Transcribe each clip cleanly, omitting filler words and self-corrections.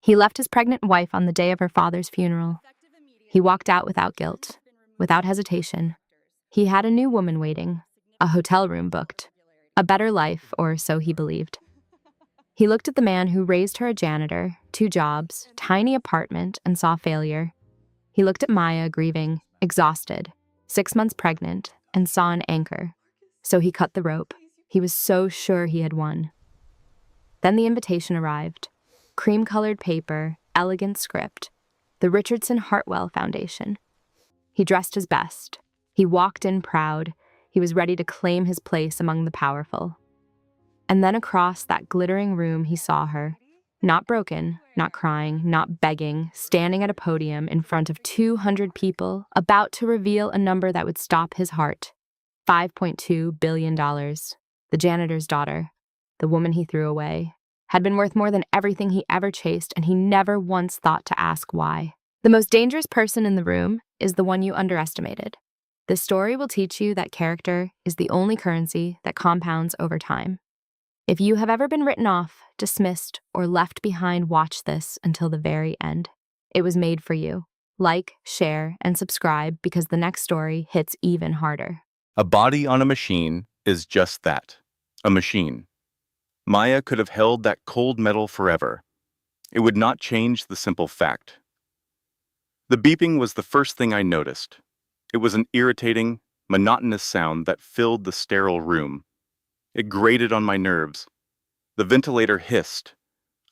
He left his pregnant wife on the day of her father's funeral. He walked out without guilt, without hesitation. He had a new woman waiting, a hotel room booked, a better life, or so he believed. He looked at the man who raised her a janitor, 2 jobs, tiny apartment, and saw failure. He looked at Maya, grieving, exhausted, 6 months pregnant, and saw an anchor. So he cut the rope. He was so sure he had won. Then the invitation arrived. Cream-colored paper, elegant script, the Richardson Hartwell Foundation. He dressed his best. He walked in proud. He was ready to claim his place among the powerful. And then across that glittering room he saw her, not broken, not crying, not begging, standing at a podium in front of 200 people, about to reveal a number that would stop his heart. $5.2 billion. The janitor's daughter, the woman he threw away, had been worth more than everything he ever chased, and he never once thought to ask why. The most dangerous person in the room is the one you underestimated. This story will teach you that character is the only currency that compounds over time. If you have ever been written off, dismissed, or left behind, watch this until the very end. It was made for you. Like, share, and subscribe because the next story hits even harder. A body on a machine is just that, a machine. Maya could have held that cold metal forever. It would not change the simple fact. The beeping was the first thing I noticed. It was an irritating, monotonous sound that filled the sterile room. It grated on my nerves. The ventilator hissed,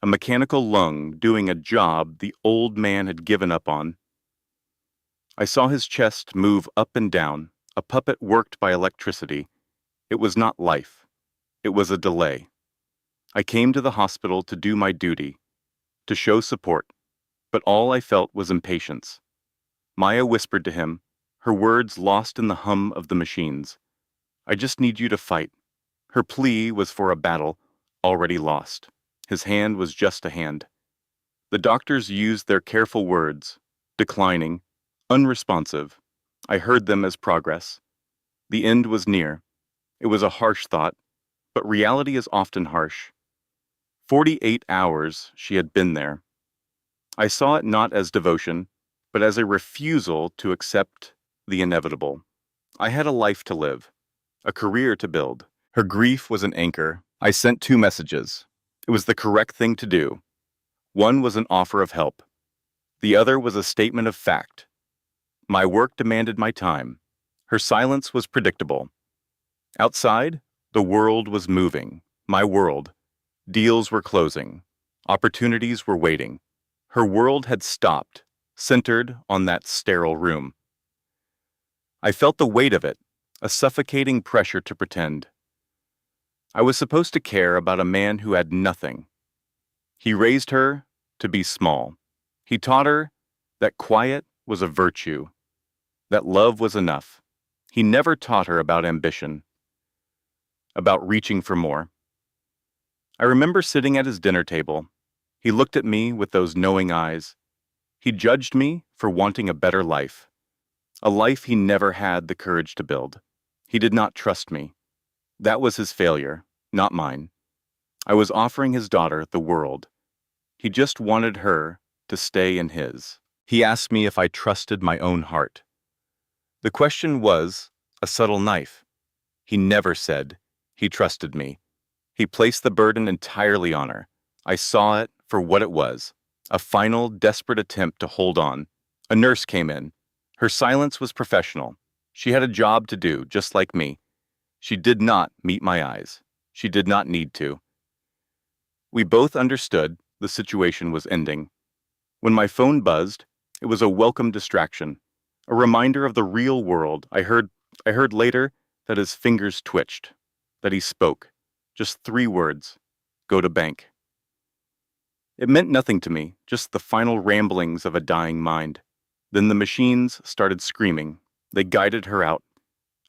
a mechanical lung doing a job the old man had given up on. I saw his chest move up and down, a puppet worked by electricity. It was not life. It was a delay. I came to the hospital to do my duty, to show support, but all I felt was impatience. Maya whispered to him, her words lost in the hum of the machines. I just need you to fight. Her plea was for a battle already lost. His hand was just a hand. The doctors used their careful words, declining, unresponsive. I heard them as progress. The end was near. It was a harsh thought, but reality is often harsh. 48 hours she had been there. I saw it not as devotion, but as a refusal to accept the inevitable. I had a life to live, a career to build. Her grief was an anchor. I sent 2 messages. It was the correct thing to do. One was an offer of help. The other was a statement of fact. My work demanded my time. Her silence was predictable. Outside, the world was moving. My world. Deals were closing. Opportunities were waiting. Her world had stopped, centered on that sterile room. I felt the weight of it, a suffocating pressure to pretend. I was supposed to care about a man who had nothing. He raised her to be small. He taught her that quiet was a virtue, that love was enough. He never taught her about ambition, about reaching for more. I remember sitting at his dinner table. He looked at me with those knowing eyes. He judged me for wanting a better life, a life he never had the courage to build. He did not trust me. That was his failure, not mine. I was offering his daughter the world. He just wanted her to stay in his. He asked me if I trusted my own heart. The question was a subtle knife. He never said he trusted me. He placed the burden entirely on her. I saw it for what it was, a final, desperate attempt to hold on. A nurse came in. Her silence was professional. She had a job to do, just like me. She did not meet my eyes. She did not need to. We both understood the situation was ending. When my phone buzzed, it was a welcome distraction, a reminder of the real world. I heard later that his fingers twitched, that he spoke. Just 3 words, go to bank. It meant nothing to me, just the final ramblings of a dying mind. Then the machines started screaming. They guided her out.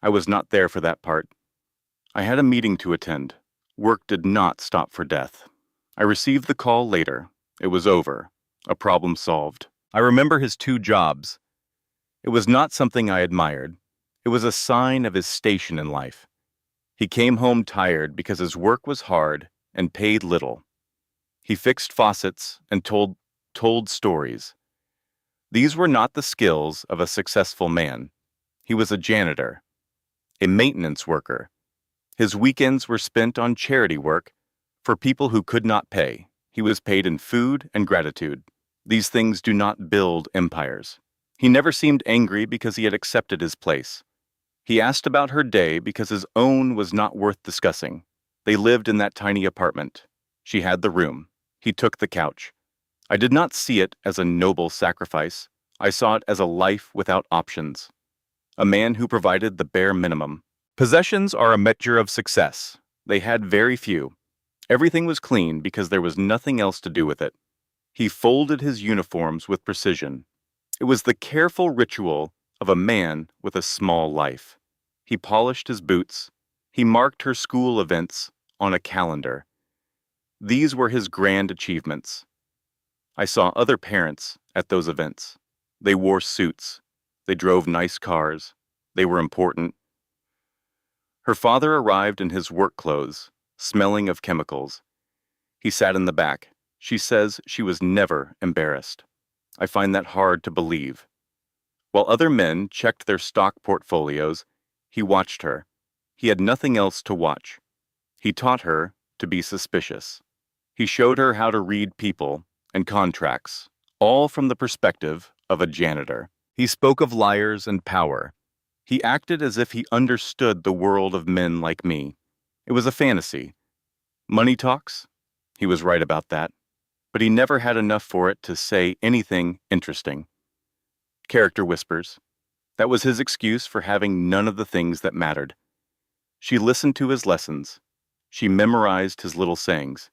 I was not there for that part. I had a meeting to attend. Work did not stop for death. I received the call later. It was over. A problem solved. I remember his 2 jobs. It was not something I admired. It was a sign of his station in life. He came home tired because his work was hard and paid little. He fixed faucets and told told stories. These were not the skills of a successful man. He was a janitor, a maintenance worker. His weekends were spent on charity work for people who could not pay. He was paid in food and gratitude. These things do not build empires. He never seemed angry because he had accepted his place. He asked about her day because his own was not worth discussing. They lived in that tiny apartment. She had the room. He took the couch. I did not see it as a noble sacrifice. I saw it as a life without options. A man who provided the bare minimum. Possessions are a measure of success. They had very few. Everything was clean because there was nothing else to do with it. He folded his uniforms with precision. It was the careful ritual of a man with a small life. He polished his boots. He marked her school events on a calendar. These were his grand achievements. I saw other parents at those events. They wore suits. They drove nice cars. They were important. Her father arrived in his work clothes, smelling of chemicals. He sat in the back. She says she was never embarrassed. I find that hard to believe. While other men checked their stock portfolios, he watched her. He had nothing else to watch. He taught her to be suspicious. He showed her how to read people and contracts, all from the perspective of a janitor. He spoke of liars and power. He acted as if he understood the world of men like me. It was a fantasy. Money talks? He was right about that. But he never had enough for it to say anything interesting. Character whispers. That was his excuse for having none of the things that mattered. She listened to his lessons. She memorized his little sayings.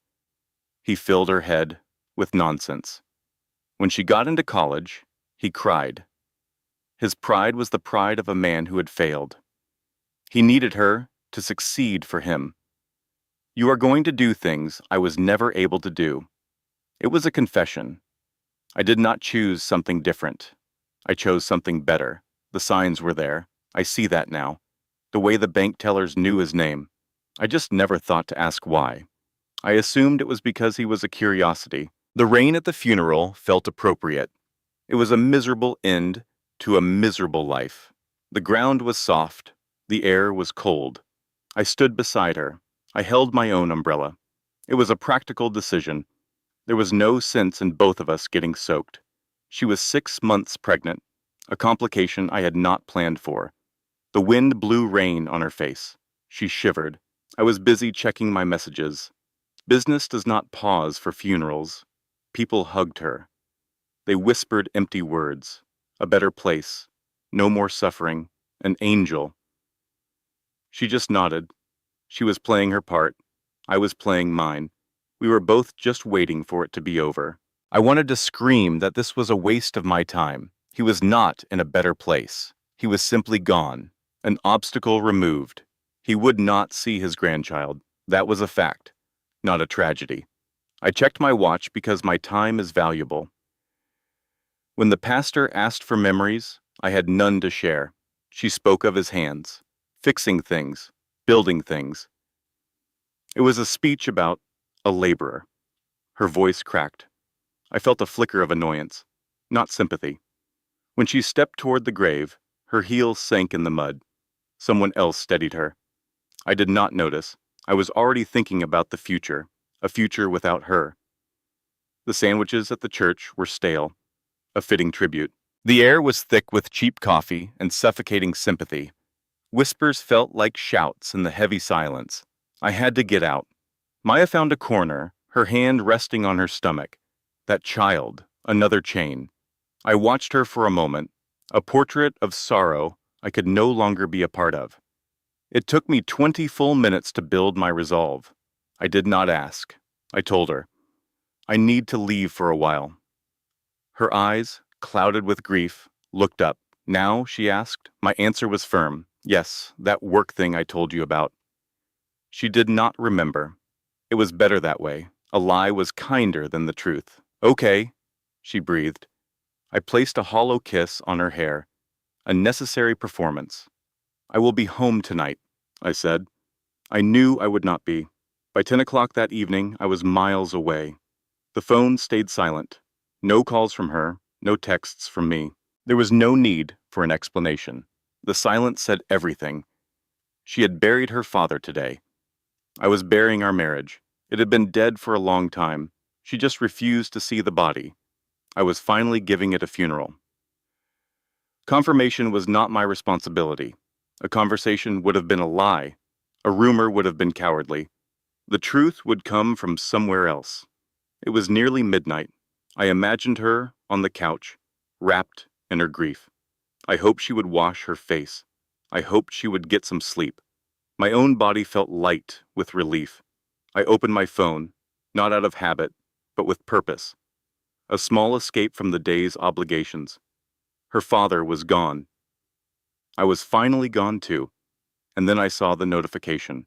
He filled her head with nonsense. When she got into college, he cried. His pride was the pride of a man who had failed. He needed her to succeed for him. You are going to do things I was never able to do. It was a confession. I did not choose something different. I chose something better. The signs were there. I see that now. The way the bank tellers knew his name. I just never thought to ask why. I assumed it was because he was a curiosity. The rain at the funeral felt appropriate. It was a miserable end to a miserable life. The ground was soft. The air was cold. I stood beside her. I held my own umbrella. It was a practical decision. There was no sense in both of us getting soaked. She was 6 months pregnant, a complication I had not planned for. The wind blew rain on her face. She shivered. I was busy checking my messages. Business does not pause for funerals. People hugged her. They whispered empty words. A better place. No more suffering. An angel. She just nodded. She was playing her part. I was playing mine. We were both just waiting for it to be over. I wanted to scream that this was a waste of my time. He was not in a better place. He was simply gone. An obstacle removed. He would not see his grandchild. That was a fact, not a tragedy. I checked my watch because my time is valuable. When the pastor asked for memories, I had none to share. She spoke of his hands, fixing things, building things. It was a speech about a laborer. Her voice cracked. I felt a flicker of annoyance, not sympathy. When she stepped toward the grave, her heels sank in the mud. Someone else steadied her. I did not notice. I was already thinking about the future, a future without her. The sandwiches at the church were stale, a fitting tribute. The air was thick with cheap coffee and suffocating sympathy. Whispers felt like shouts in the heavy silence. I had to get out. Maya found a corner, her hand resting on her stomach. That child, another chain. I watched her for a moment, a portrait of sorrow I could no longer be a part of. It took me 20 full minutes to build my resolve. I did not ask. I told her, I need to leave for a while. Her eyes, clouded with grief, looked up. Now, she asked. My answer was firm. Yes, that work thing I told you about. She did not remember. It was better that way. A lie was kinder than the truth. Okay, she breathed. I placed a hollow kiss on her hair. A necessary performance. I will be home tonight, I said. I knew I would not be. By 10 o'clock that evening, I was miles away. The phone stayed silent. No calls from her, no texts from me. There was no need for an explanation. The silence said everything. She had buried her father today. I was burying our marriage. It had been dead for a long time. She just refused to see the body. I was finally giving it a funeral. Confirmation was not my responsibility. A conversation would have been a lie. A rumor would have been cowardly. The truth would come from somewhere else. It was nearly midnight. I imagined her on the couch, wrapped in her grief. I hoped she would wash her face. I hoped she would get some sleep. My own body felt light with relief. I opened my phone, not out of habit, but with purpose. A small escape from the day's obligations. Her father was gone. I was finally gone too, and then I saw the notification.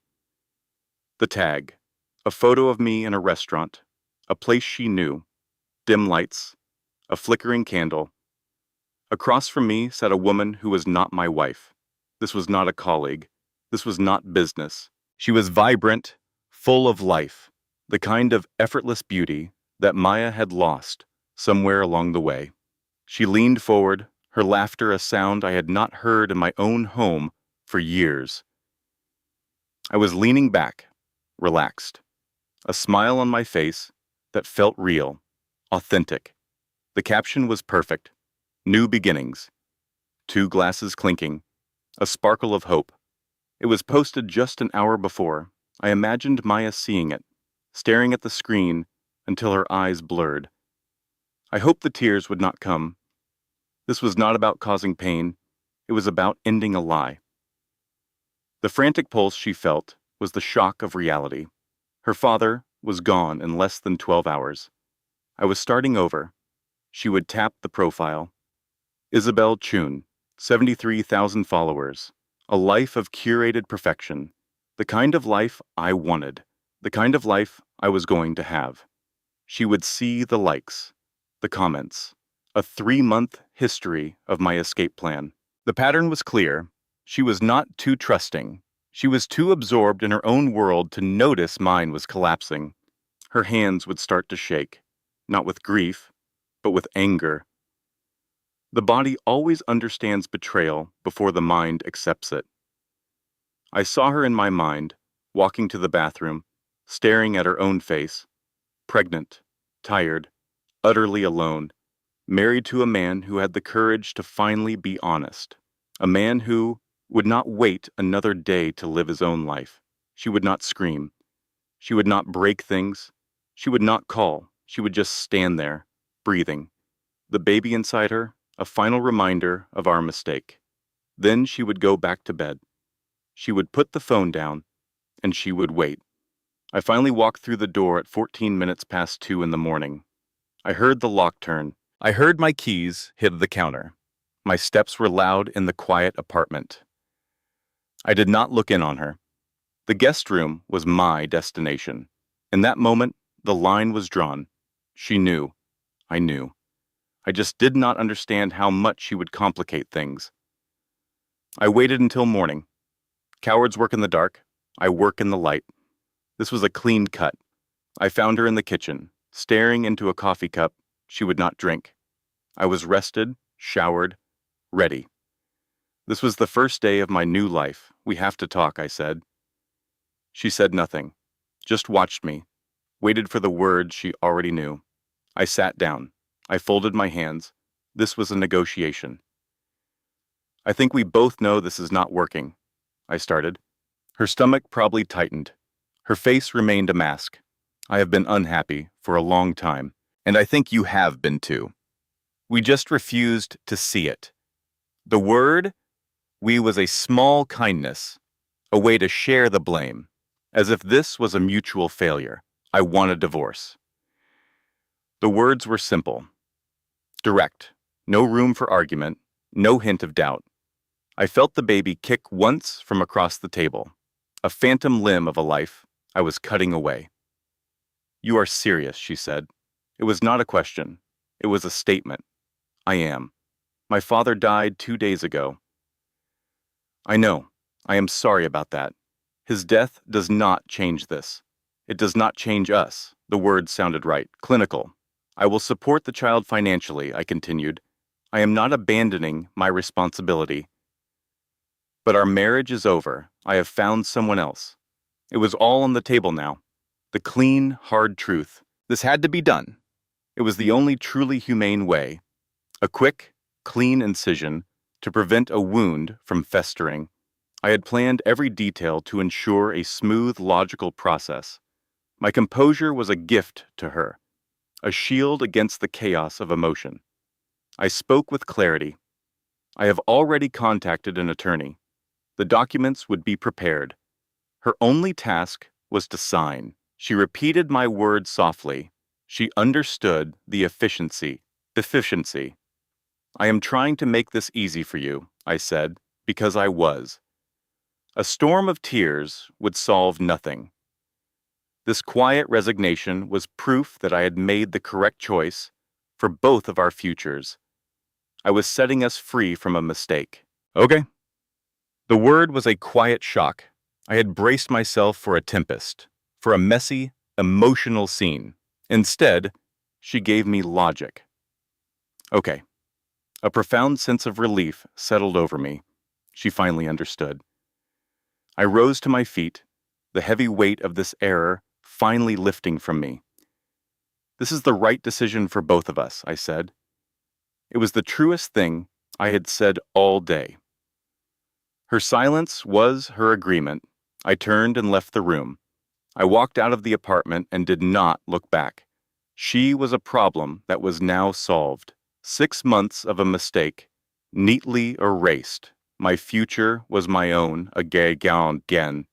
The tag. A photo of me in a restaurant. A place she knew. Dim lights. A flickering candle. Across from me sat a woman who was not my wife. This was not a colleague. This was not business. She was vibrant, full of life, the kind of effortless beauty that Maya had lost somewhere along the way. She leaned forward, her laughter a sound I had not heard in my own home for years. I was leaning back, relaxed, a smile on my face that felt real, authentic. The caption was perfect. New beginnings. 2 glasses clinking. A sparkle of hope. It was posted just an hour before. I imagined Maya seeing it, staring at the screen until her eyes blurred. I hoped the tears would not come. This was not about causing pain. It was about ending a lie. The frantic pulse she felt was the shock of reality. Her father was gone in less than 12 hours. I was starting over. She would tap the profile. Isabel Chun, 73,000 followers. A life of curated perfection. The kind of life I wanted. The kind of life I was going to have. She would see the likes, the comments. A 3-month history of my escape plan. The pattern was clear. She was not too trusting. She was too absorbed in her own world to notice mine was collapsing. Her hands would start to shake, not with grief, but with anger. The body always understands betrayal before the mind accepts it. I saw her in my mind, walking to the bathroom, staring at her own face, pregnant, tired, utterly alone, married to a man who had the courage to finally be honest, a man who would not wait another day to live his own life. She would not scream. She would not break things. She would not call. She would just stand there, breathing. The baby inside her, a final reminder of our mistake. Then she would go back to bed. She would put the phone down, and she would wait. I finally walked through the door at 14 minutes past 2 in the morning. I heard the lock turn. I heard my keys hit the counter. My steps were loud in the quiet apartment. I did not look in on her. The guest room was my destination. In that moment, the line was drawn. She knew. I knew. I just did not understand how much she would complicate things. I waited until morning. Cowards work in the dark. I work in the light. This was a clean cut. I found her in the kitchen, staring into a coffee cup she would not drink. I was rested, showered, ready. This was the first day of my new life. We have to talk, I said. She said nothing, just watched me, waited for the words she already knew. I sat down. I folded my hands. This was a negotiation. I think we both know this is not working, I started. Her stomach probably tightened. Her face remained a mask. I have been unhappy for a long time, and I think you have been too. We just refused to see it. The word "we" was a small kindness, a way to share the blame, as if this was a mutual failure. I want a divorce. The words were simple, direct, no room for argument, no hint of doubt. I felt the baby kick once from across the table, a phantom limb of a life I was cutting away. You are serious, she said. It was not a question. It was a statement. I am. My father died 2 days ago. I know. I am sorry about that. His death does not change this. It does not change us. The words sounded right. Clinical. I will support the child financially, I continued. I am not abandoning my responsibility. But our marriage is over. I have found someone else. It was all on the table now. The clean, hard truth. This had to be done. It was the only truly humane way. A quick, clean incision to prevent a wound from festering. I had planned every detail to ensure a smooth, logical process. My composure was a gift to her, a shield against the chaos of emotion. I spoke with clarity. I have already contacted an attorney. The documents would be prepared. Her only task was to sign. She repeated my words softly. She understood the deficiency. I am trying to make this easy for you, I said, because I was. A storm of tears would solve nothing. This quiet resignation was proof that I had made the correct choice for both of our futures. I was setting us free from a mistake. Okay. The word was a quiet shock. I had braced myself for a tempest, for a messy, emotional scene. Instead, she gave me logic. Okay. A profound sense of relief settled over me. She finally understood. I rose to my feet, the heavy weight of this error finally lifting from me. This is the right decision for both of us, I said. It was the truest thing I had said all day. Her silence was her agreement. I turned and left the room. I walked out of the apartment and did not look back. She was a problem that was now solved. 6 months of a mistake, neatly erased. My future was my own again.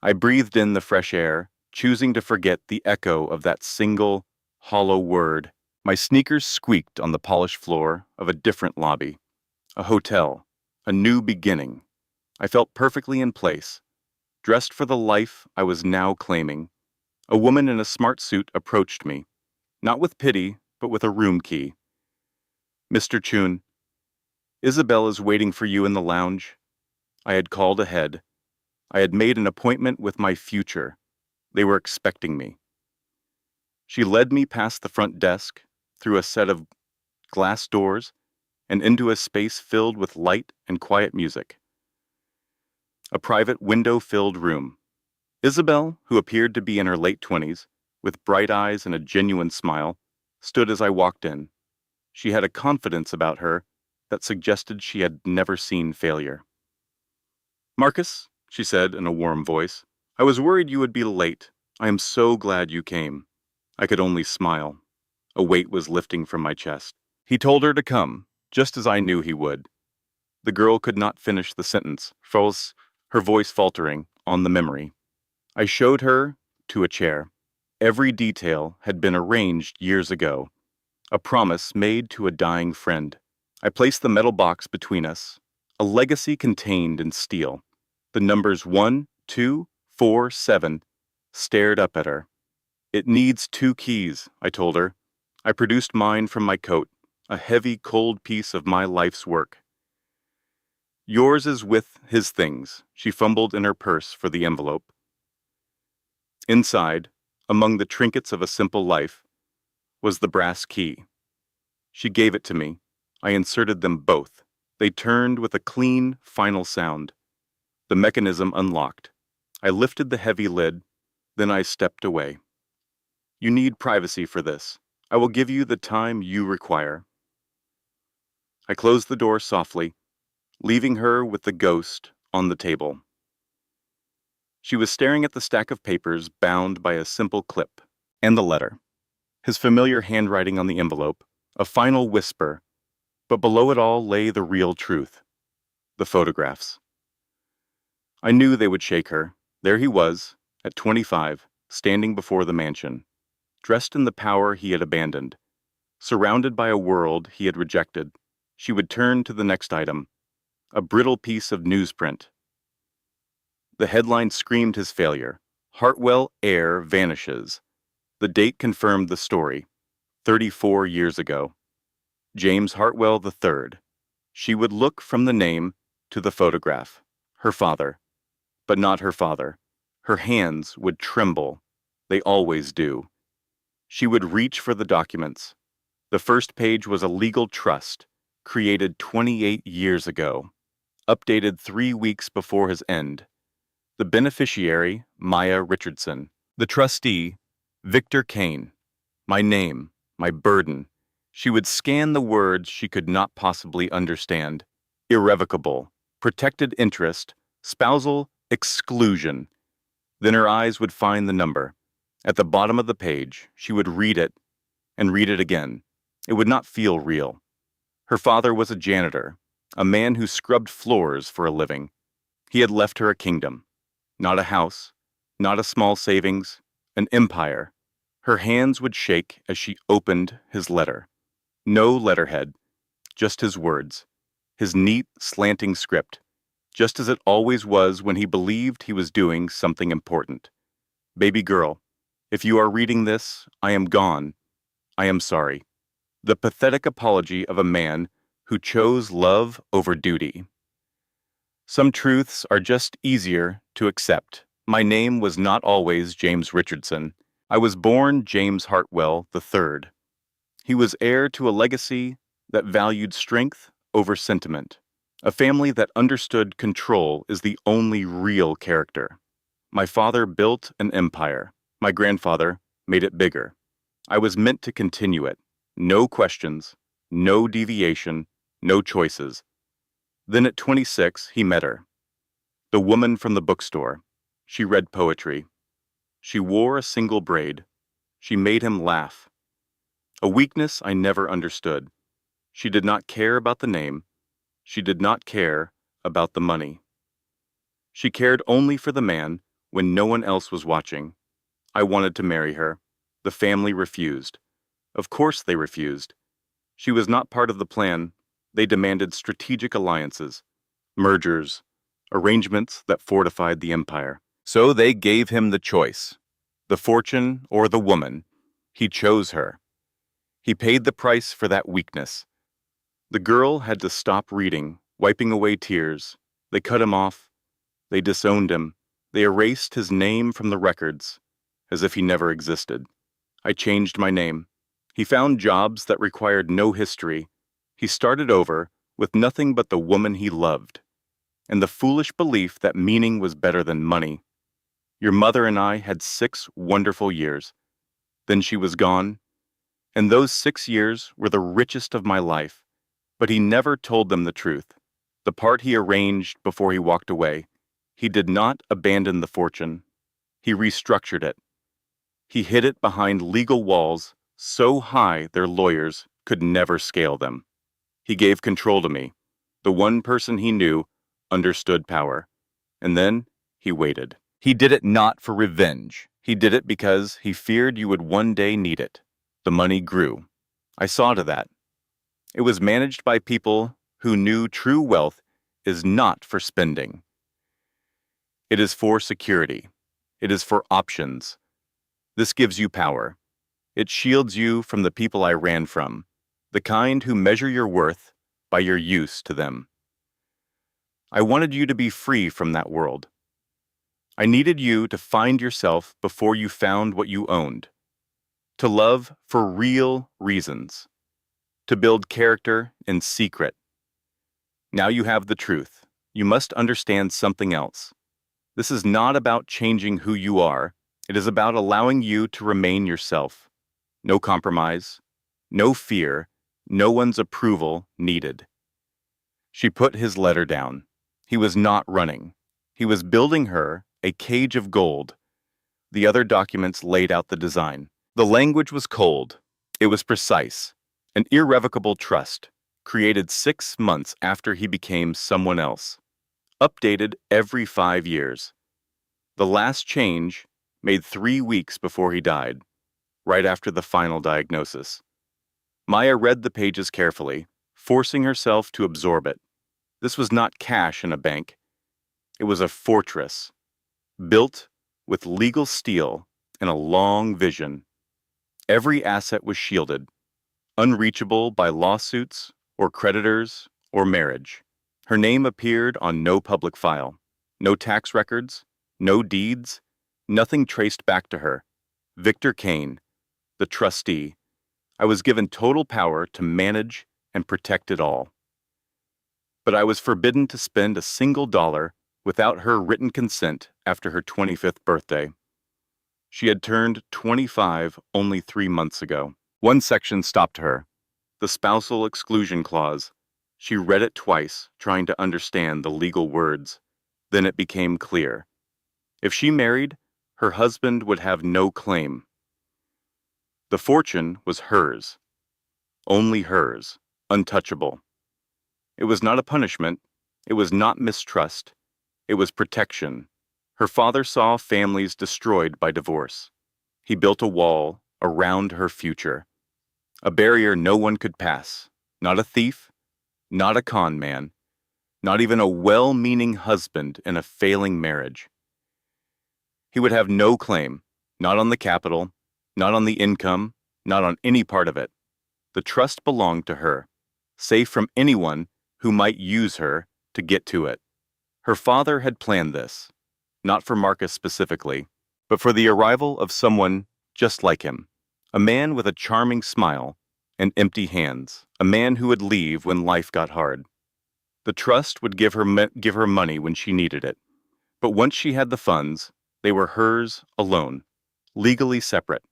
I breathed in the fresh air, choosing to forget the echo of that single, hollow word. My sneakers squeaked on the polished floor of a different lobby. A hotel. A new beginning. I felt perfectly in place, dressed for the life I was now claiming. A woman in a smart suit approached me, not with pity, but with a room key. Mr. Chun, Isabel is waiting for you in the lounge. I had called ahead. I had made an appointment with my future. They were expecting me. She led me past the front desk, through a set of glass doors, and into a space filled with light and quiet music. A private window-filled room. Isabel, who appeared to be in her late 20s, with bright eyes and a genuine smile, stood as I walked in. She had a confidence about her that suggested she had never seen failure. Marcus, she said in a warm voice, I was worried you would be late. I am so glad you came. I could only smile. A weight was lifting from my chest. He told her to come, just as I knew he would. The girl could not finish the sentence, her voice faltering on the memory. I showed her to a chair. Every detail had been arranged years ago, a promise made to a dying friend. I placed the metal box between us, a legacy contained in steel. The numbers 1, 2, 4, 7 stared up at her. It needs 2 keys, I told her. I produced mine from my coat, a heavy, cold piece of my life's work. Yours is with his things. She fumbled in her purse for the envelope. Inside, among the trinkets of a simple life, was the brass key. She gave it to me. I inserted them both. They turned with a clean, final sound. The mechanism unlocked. I lifted the heavy lid, then I stepped away. You need privacy for this. I will give you the time you require. I closed the door softly, leaving her with the ghost on the table. She was staring at the stack of papers bound by a simple clip, and the letter. His familiar handwriting on the envelope, a final whisper, but below it all lay the real truth. The photographs. I knew they would shake her. There he was, at 25, standing before the mansion, dressed in the power he had abandoned, surrounded by a world he had rejected. She would turn to the next item, a brittle piece of newsprint. The headline screamed his failure. Hartwell heir vanishes. The date confirmed the story, 34 years ago. James Hartwell III. She would look from the name to the photograph. Her father. But not her father. Her hands would tremble. They always do. She would reach for the documents. The first page was a legal trust, created 28 years ago, updated 3 weeks before his end. The beneficiary, Maya Richardson. The trustee, Victor Kane. My name, my burden. She would scan the words she could not possibly understand. Irrevocable, protected interest, spousal exclusion. Then her eyes would find the number. At the bottom of the page, she would read it and read it again. It would not feel real. Her father was a janitor, a man who scrubbed floors for a living. He had left her a kingdom, not a house, not a small savings, an empire. Her hands would shake as she opened his letter. No letterhead, just his words, his neat, slanting script, just as it always was when he believed he was doing something important. Baby girl, if you are reading this, I am gone. I am sorry. The pathetic apology of a man who chose love over duty. Some truths are just easier to accept. My name was not always James Richardson. I was born James Hartwell III. He was heir to a legacy that valued strength over sentiment. A family that understood control is the only real character. My father built an empire. My grandfather made it bigger. I was meant to continue it. No questions, no deviation, no choices. Then at 26, he met her. The woman from the bookstore. She read poetry. She wore a single braid. She made him laugh. A weakness I never understood. She did not care about the name. She did not care about the money. She cared only for the man when no one else was watching. I wanted to marry her. The family refused. Of course they refused. She was not part of the plan. They demanded strategic alliances, mergers, arrangements that fortified the empire. So they gave him the choice, the fortune or the woman. He chose her. He paid the price for that weakness. The girl had to stop reading, wiping away tears. They cut him off. They disowned him. They erased his name from the records, as if he never existed. I changed my name. He found jobs that required no history. He started over with nothing but the woman he loved, and the foolish belief that meaning was better than money. Your mother and I had 6 wonderful years. Then she was gone, and those 6 years were the richest of my life. But he never told them the truth, the part he arranged before he walked away. He did not abandon the fortune. He restructured it. He hid it behind legal walls so high their lawyers could never scale them. He gave control to me. The one person he knew understood power. And then he waited. He did it not for revenge. He did it because he feared you would one day need it. The money grew. I saw to that. It was managed by people who knew true wealth is not for spending. It is for security. It is for options. This gives you power. It shields you from the people I ran from, the kind who measure your worth by your use to them. I wanted you to be free from that world. I needed you to find yourself before you found what you owned, to love for real reasons, to build character in secret. Now you have the truth. You must understand something else. This is not about changing who you are. It is about allowing you to remain yourself. No compromise, no fear, no one's approval needed. She put his letter down. He was not running. He was building her a cage of gold. The other documents laid out the design. The language was cold. It was precise. An irrevocable trust, created 6 months after he became someone else. Updated every 5 years. The last change made 3 weeks before he died, right after the final diagnosis. Maya read the pages carefully, forcing herself to absorb it. This was not cash in a bank. It was a fortress, built with legal steel and a long vision. Every asset was shielded, unreachable by lawsuits or creditors or marriage. Her name appeared on no public file, no tax records, no deeds, nothing traced back to her. Victor Kane, the trustee. I was given total power to manage and protect it all. But I was forbidden to spend a single dollar without her written consent after her 25th birthday. She had turned 25 only 3 months ago. One section stopped her, the spousal exclusion clause. She read it twice, trying to understand the legal words. Then it became clear. If she married, her husband would have no claim. The fortune was hers, only hers, untouchable. It was not a punishment. It was not mistrust. It was protection. Her father saw families destroyed by divorce. He built a wall around her future, a barrier no one could pass, not a thief, not a con man, not even a well-meaning husband in a failing marriage. He would have no claim, not on the capital, not on the income, not on any part of it. The trust belonged to her, safe from anyone who might use her to get to it. Her father had planned this, not for Marcus specifically, but for the arrival of someone just like him, a man with a charming smile and empty hands, a man who would leave when life got hard. The trust would give her money when she needed it, but once she had the funds, they were hers alone, legally separate.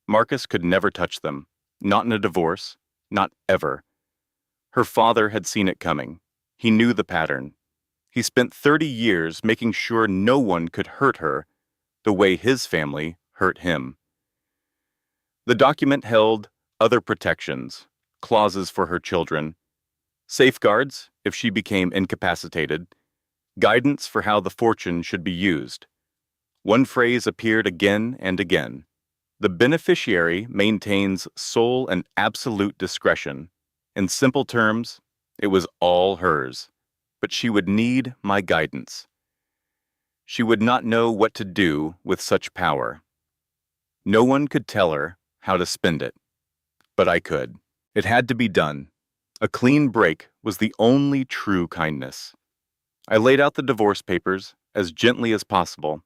Marcus could never touch them, not in a divorce, not ever. Her father had seen it coming. He knew the pattern. He spent 30 years making sure no one could hurt her the way his family hurt him. The document held other protections, clauses for her children, safeguards if she became incapacitated, guidance for how the fortune should be used. One phrase appeared again and again. The beneficiary maintains sole and absolute discretion. In simple terms, it was all hers, but she would need my guidance. She would not know what to do with such power. No one could tell her how to spend it, but I could. It had to be done. A clean break was the only true kindness. I laid out the divorce papers as gently as possible.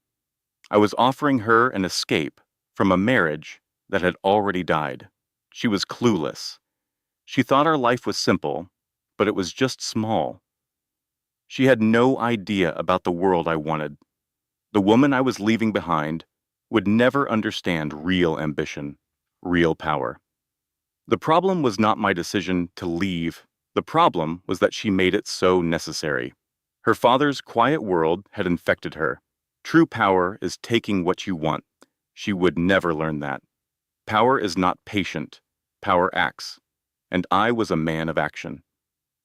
I was offering her an escape from a marriage that had already died. She was clueless. She thought our life was simple, but it was just small. She had no idea about the world I wanted. The woman I was leaving behind would never understand real ambition, real power. The problem was not my decision to leave. The problem was that she made it so necessary. Her father's quiet world had infected her. True power is taking what you want. She would never learn that. Power is not patient. Power acts. And I was a man of action.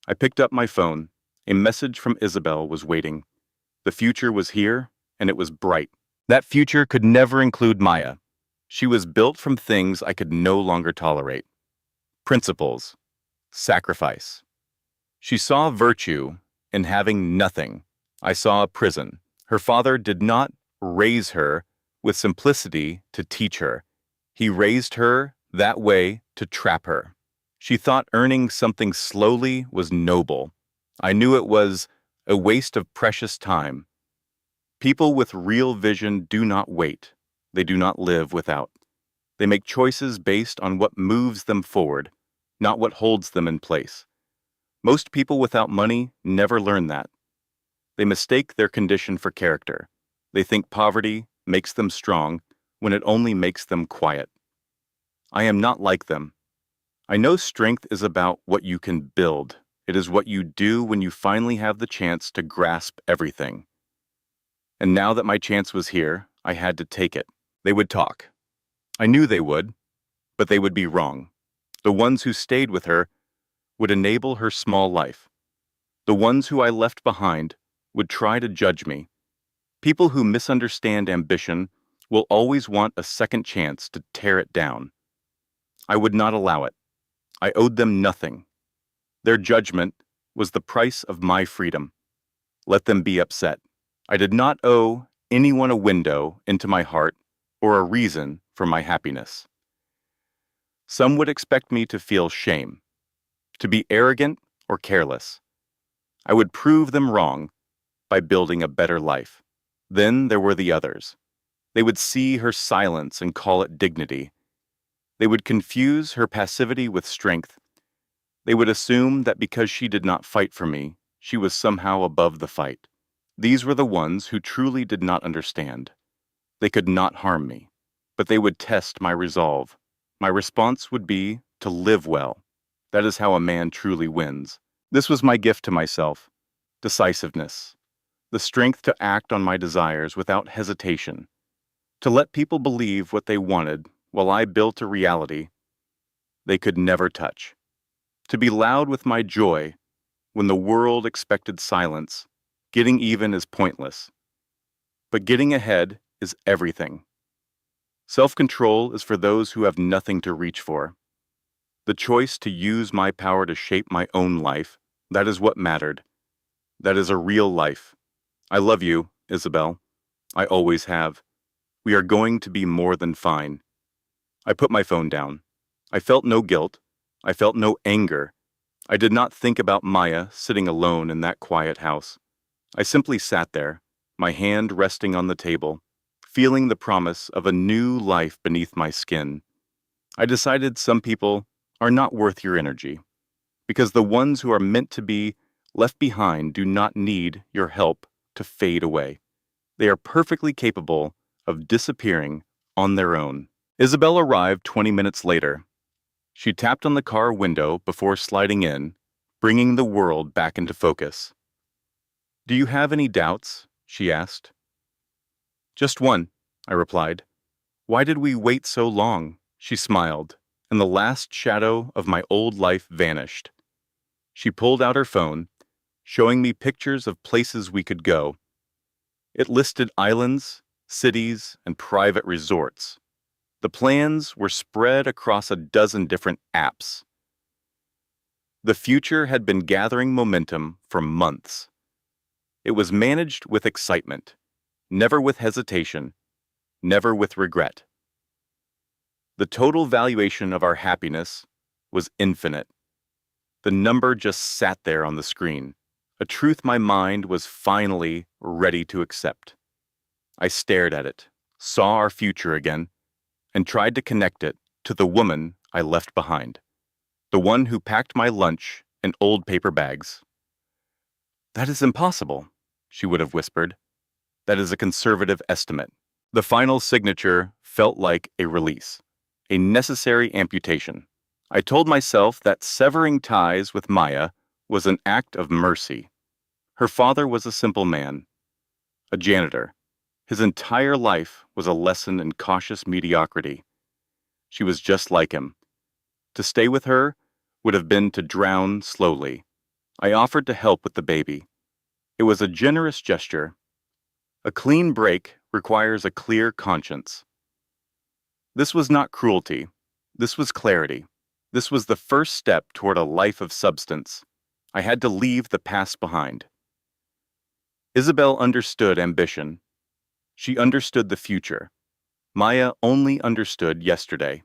I picked up my phone. A message from Isabel was waiting. The future was here, and it was bright. That future could never include Maya. She was built from things I could no longer tolerate. Principles. Sacrifice. She saw virtue in having nothing. I saw a prison. Her father did not raise her with simplicity to teach her. He raised her that way to trap her. She thought earning something slowly was noble. I knew it was a waste of precious time. People with real vision do not wait. They do not live without. They make choices based on what moves them forward, not what holds them in place. Most people without money never learn that. They mistake their condition for character. They think poverty makes them strong when it only makes them quiet. I am not like them. I know strength is about what you can build. It is what you do when you finally have the chance to grasp everything. And now that my chance was here, I had to take it. They would talk. I knew they would, but they would be wrong. The ones who stayed with her would enable her small life. The ones who I left behind would try to judge me. People who misunderstand ambition will always want a second chance to tear it down. I would not allow it. I owed them nothing. Their judgment was the price of my freedom. Let them be upset. I did not owe anyone a window into my heart or a reason for my happiness. Some would expect me to feel shame, to be arrogant or careless. I would prove them wrong by building a better life. Then there were the others. They would see her silence and call it dignity. They would confuse her passivity with strength. They would assume that because she did not fight for me, she was somehow above the fight. These were the ones who truly did not understand. They could not harm me, but they would test my resolve. My response would be to live well. That is how a man truly wins. This was my gift to myself: decisiveness, the strength to act on my desires without hesitation, to let people believe what they wanted while I built a reality they could never touch, to be loud with my joy when the world expected silence. Getting even is pointless, but getting ahead is everything. Self-control is for those who have nothing to reach for. The choice to use my power to shape my own life, that is what mattered. That is a real life. I love you, Isabel. I always have. We are going to be more than fine. I put my phone down. I felt no guilt. I felt no anger. I did not think about Maya sitting alone in that quiet house. I simply sat there, my hand resting on the table, feeling the promise of a new life beneath my skin. I decided some people are not worth your energy, because the ones who are meant to be left behind do not need your help to fade away. They are perfectly capable of disappearing on their own. Isabel arrived 20 minutes later. She tapped on the car window before sliding in, bringing the world back into focus. "Do you have any doubts?" she asked. "Just one," I replied. "Why did we wait so long?" She smiled, and the last shadow of my old life vanished. She pulled out her phone, showing me pictures of places we could go. It listed islands, cities, and private resorts. The plans were spread across a dozen different apps. The future had been gathering momentum for months. It was managed with excitement, never with hesitation, never with regret. The total valuation of our happiness was infinite. The number just sat there on the screen, a truth my mind was finally ready to accept. I stared at it, saw our future again, and tried to connect it to the woman I left behind, the one who packed my lunch in old paper bags. "That is impossible," she would have whispered. "That is a conservative estimate." The final signature felt like a release, a necessary amputation. I told myself that severing ties with Maya was an act of mercy. Her father was a simple man, a janitor. His entire life was a lesson in cautious mediocrity. She was just like him. To stay with her would have been to drown slowly. I offered to help with the baby. It was a generous gesture. A clean break requires a clear conscience. This was not cruelty. This was clarity. This was the first step toward a life of substance. I had to leave the past behind. Isabel understood ambition. She understood the future. Maya only understood yesterday.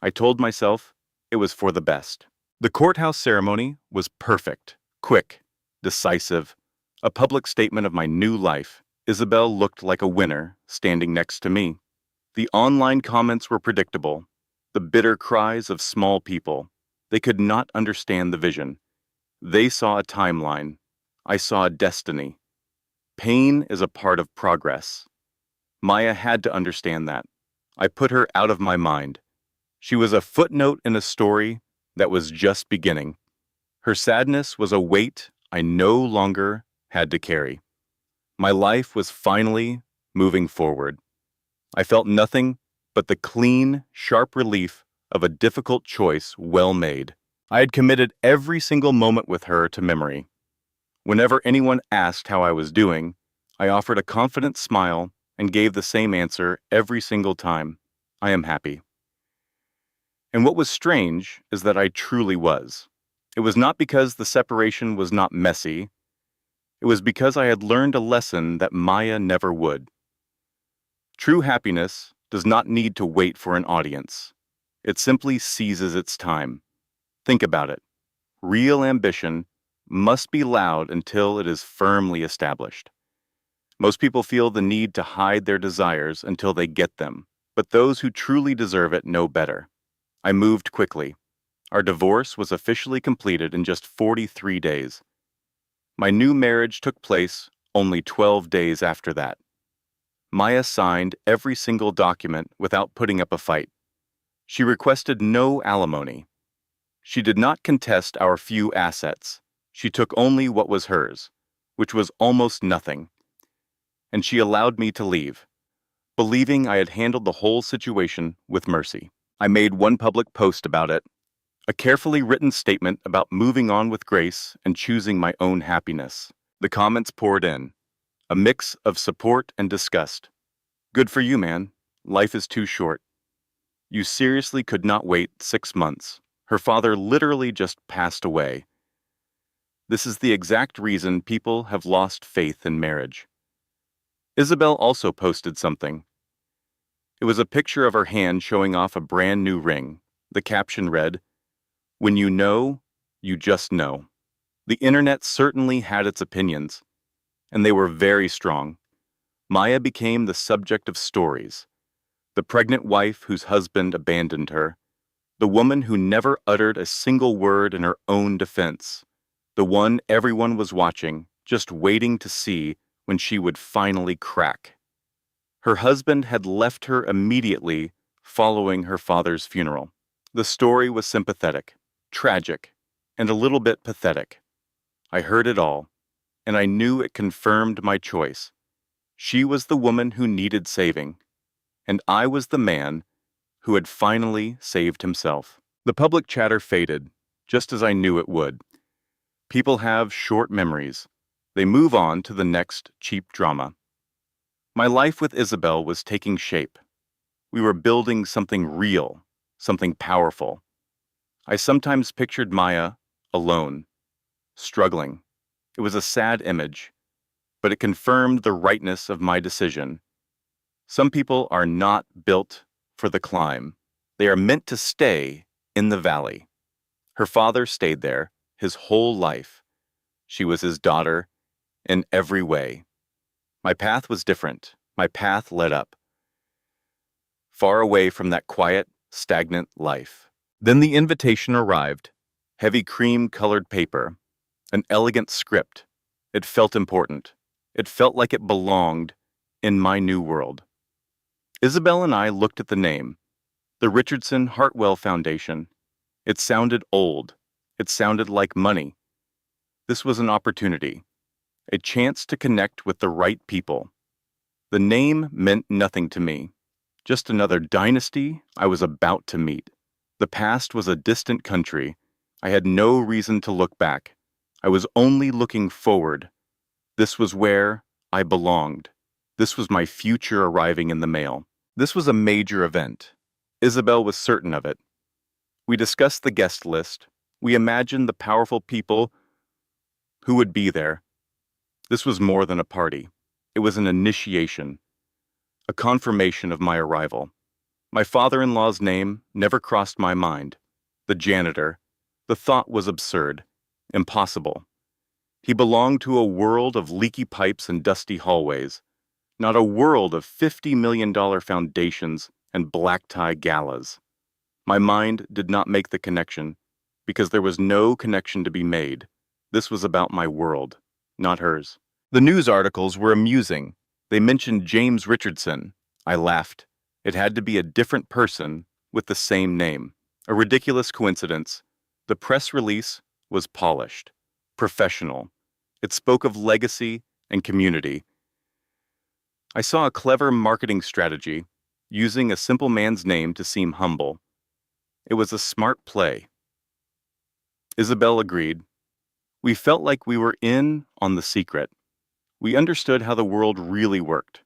I told myself it was for the best. The courthouse ceremony was perfect, quick, decisive, a public statement of my new life. Isabel looked like a winner standing next to me. The online comments were predictable, the bitter cries of small people. They could not understand the vision. They saw a timeline. I saw a destiny. Pain is a part of progress. Maya had to understand that. I put her out of my mind. She was a footnote in a story that was just beginning. Her sadness was a weight I no longer had to carry. My life was finally moving forward. I felt nothing but the clean, sharp relief of a difficult choice well made. I had committed every single moment with her to memory. Whenever anyone asked how I was doing, I offered a confident smile and gave the same answer every single time: I am happy. And what was strange is that I truly was. It was not because the separation was not messy. It was because I had learned a lesson that Maya never would. True happiness does not need to wait for an audience. It simply seizes its time. Think about it. Real ambition must be loud until it is firmly established. Most people feel the need to hide their desires until they get them. But those who truly deserve it know better. I moved quickly. Our divorce was officially completed in just 43 days. My new marriage took place only 12 days after that. Maya signed every single document without putting up a fight. She requested no alimony. She did not contest our few assets. She took only what was hers, which was almost nothing. And she allowed me to leave, believing I had handled the whole situation with mercy. I made one public post about it, a carefully written statement about moving on with grace and choosing my own happiness. The comments poured in, a mix of support and disgust. Good for you, man. Life is too short. You seriously could not wait 6 months. Her father literally just passed away. This is the exact reason people have lost faith in marriage. Isabel also posted something. It was a picture of her hand showing off a brand new ring. The caption read, "When you know, you just know." The internet certainly had its opinions, and they were very strong. Maya became the subject of stories. The pregnant wife whose husband abandoned her. The woman who never uttered a single word in her own defense. The one everyone was watching, just waiting to see when she would finally crack. Her husband had left her immediately following her father's funeral. The story was sympathetic, tragic, and a little bit pathetic. I heard it all, and I knew it confirmed my choice. She was the woman who needed saving, and I was the man who had finally saved himself. The public chatter faded, just as I knew it would. People have short memories. They move on to the next cheap drama. My life with Isabel was taking shape. We were building something real, something powerful. I sometimes pictured Maya alone, struggling. It was a sad image, but it confirmed the rightness of my decision. Some people are not built for the climb. They are meant to stay in the valley. Her father stayed there his whole life. She was his daughter in every way. My path was different. My path led up, far away from that quiet, stagnant life. Then the invitation arrived. Heavy cream-colored paper, an elegant script. It felt important. It felt like it belonged in my new world. Isabel and I looked at the name, the Richardson Hartwell Foundation. It sounded old. It sounded like money. This was an opportunity, a chance to connect with the right people. The name meant nothing to me, just another dynasty I was about to meet. The past was a distant country. I had no reason to look back. I was only looking forward. This was where I belonged. This was my future arriving in the mail. This was a major event. Isabel was certain of it. We discussed the guest list. We imagined the powerful people who would be there. This was more than a party. It was an initiation, a confirmation of my arrival. My father-in-law's name never crossed my mind. The janitor. The thought was absurd, impossible. He belonged to a world of leaky pipes and dusty hallways, not a world of $50 million foundations and black-tie galas. My mind did not make the connection, because there was no connection to be made. This was about my world, not hers. The news articles were amusing. They mentioned James Richardson. I laughed. It had to be a different person with the same name. A ridiculous coincidence. The press release was polished, professional. It spoke of legacy and community. I saw a clever marketing strategy, using a simple man's name to seem humble. It was a smart play. Isabel agreed. We felt like we were in on the secret. We understood how the world really worked.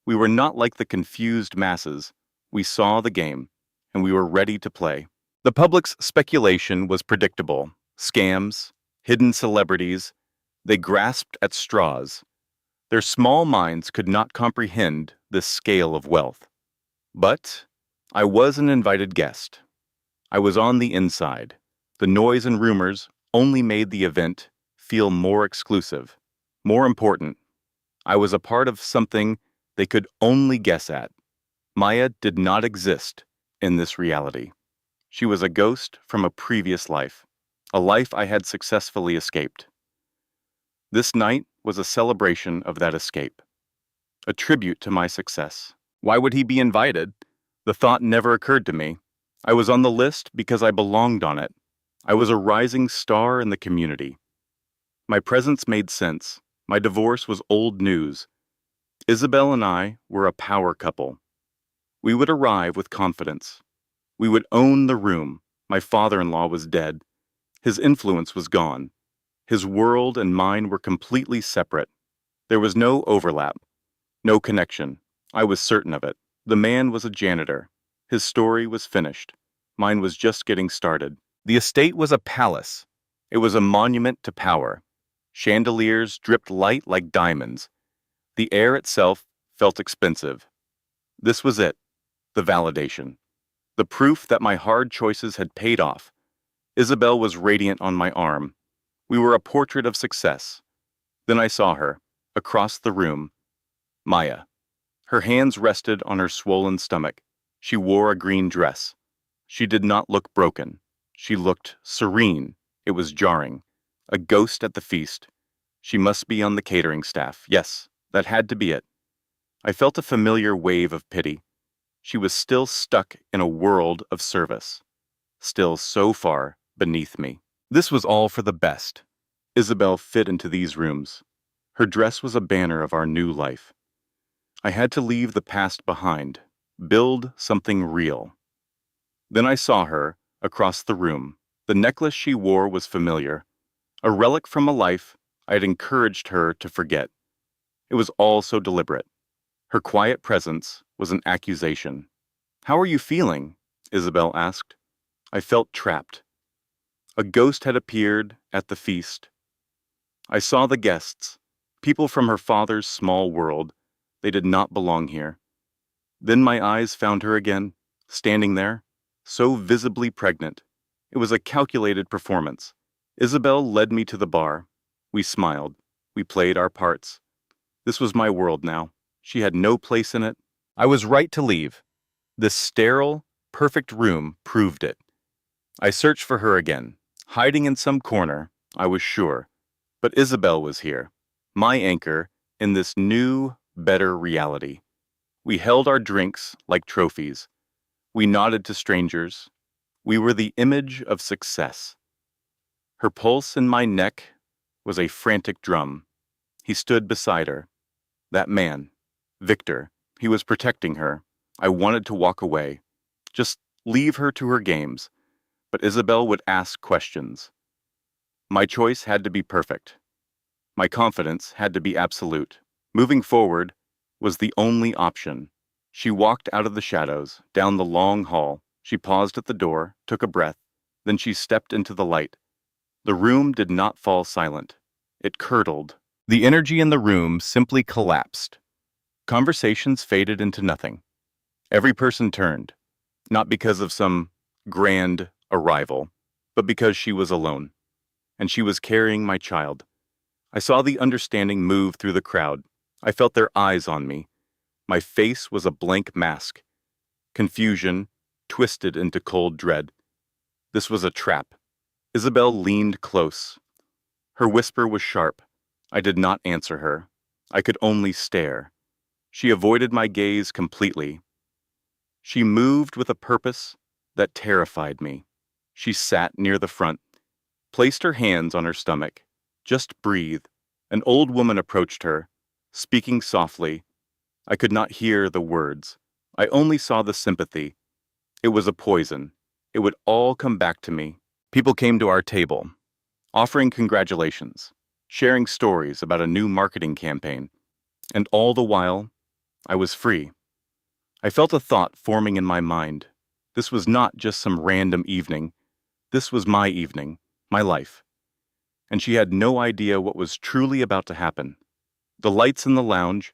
We were not like the confused masses. We saw the game, and we were ready to play. The public's speculation was predictable. Scams, hidden celebrities, they grasped at straws. Their small minds could not comprehend this scale of wealth. But I was an invited guest. I was on the inside. The noise and rumors only made the event feel more exclusive, more important. I was a part of something they could only guess at. Maya did not exist in this reality. She was a ghost from a previous life, a life I had successfully escaped. This night was a celebration of that escape, a tribute to my success. Why would he be invited? The thought never occurred to me. I was on the list because I belonged on it. I was a rising star in the community. My presence made sense. My divorce was old news. Isabel and I were a power couple. We would arrive with confidence. We would own the room. My father-in-law was dead. His influence was gone. His world and mine were completely separate. There was no overlap, no connection. I was certain of it. The man was a janitor. His story was finished. Mine was just getting started. The estate was a palace. It was a monument to power. Chandeliers dripped light like diamonds. The air itself felt expensive. This was it, the validation. The proof that my hard choices had paid off. Isabel was radiant on my arm. We were a portrait of success. Then I saw her, across the room. Maya. Her hands rested on her swollen stomach. She wore a green dress. She did not look broken. She looked serene. It was jarring. A ghost at the feast. She must be on the catering staff. Yes, that had to be it. I felt a familiar wave of pity. She was still stuck in a world of service. Still so far beneath me. This was all for the best. Isabel fit into these rooms. Her dress was a banner of our new life. I had to leave the past behind, build something real. Then I saw her, across the room. The necklace she wore was familiar, a relic from a life I had encouraged her to forget. It was all so deliberate. Her quiet presence was an accusation. "How are you feeling?" Isabel asked. I felt trapped. A ghost had appeared at the feast. I saw the guests, people from her father's small world. They did not belong here. Then my eyes found her again, standing there, so visibly pregnant. It was a calculated performance. Isabel led me to the bar. We smiled. We played our parts. This was my world now. She had no place in it. I was right to leave. This sterile, perfect room proved it. I searched for her again, hiding in some corner, I was sure. But Isabel was here, my anchor in this new, better reality. We held our drinks like trophies. We nodded to strangers. We were the image of success. Her pulse in my neck was a frantic drum. He stood beside her. That man, Victor, he was protecting her. I wanted to walk away. Just leave her to her games. But Isabel would ask questions. My choice had to be perfect. My confidence had to be absolute. Moving forward was the only option. She walked out of the shadows, down the long hall. She paused at the door, took a breath. Then she stepped into the light. The room did not fall silent. It curdled. The energy in the room simply collapsed. Conversations faded into nothing. Every person turned, not because of some grand arrival, but because she was alone. And she was carrying my child. I saw the understanding move through the crowd. I felt their eyes on me. My face was a blank mask. Confusion twisted into cold dread. This was a trap. Isabel leaned close. Her whisper was sharp. I did not answer her. I could only stare. She avoided my gaze completely. She moved with a purpose that terrified me. She sat near the front, placed her hands on her stomach. Just breathe. An old woman approached her, speaking softly. I could not hear the words. I only saw the sympathy. It was a poison. It would all come back to me. People came to our table, offering congratulations, sharing stories about a new marketing campaign. And all the while, I was free. I felt a thought forming in my mind. This was not just some random evening. This was my evening, my life. And she had no idea what was truly about to happen. The lights in the lounge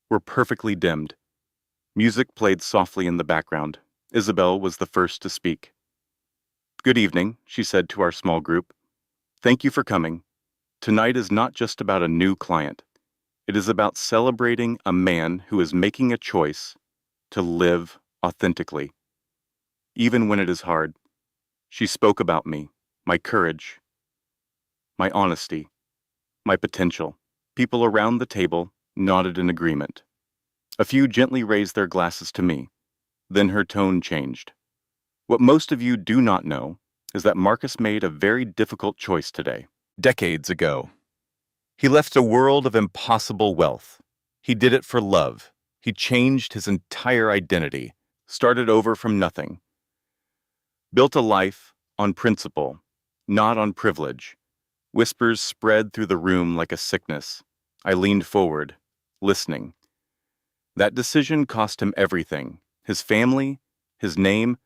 were perfectly dimmed. Music played softly in the background. Isabel was the first to speak. "Good evening," she said to our small group. "Thank you for coming. Tonight is not just about a new client. It is about celebrating a man who is making a choice to live authentically. Even when it is hard, she spoke about me, my courage, my honesty, my potential. People around the table nodded in agreement. A few gently raised their glasses to me. Then her tone changed. What most of you do not know is that Marcus made a very difficult choice today. Decades ago, he left a world of impossible wealth. He did it for love. He changed his entire identity, started over from nothing, built a life on principle, not on privilege. Whispers spread through the room like a sickness. I leaned forward, listening. That decision cost him everything, his family, his name,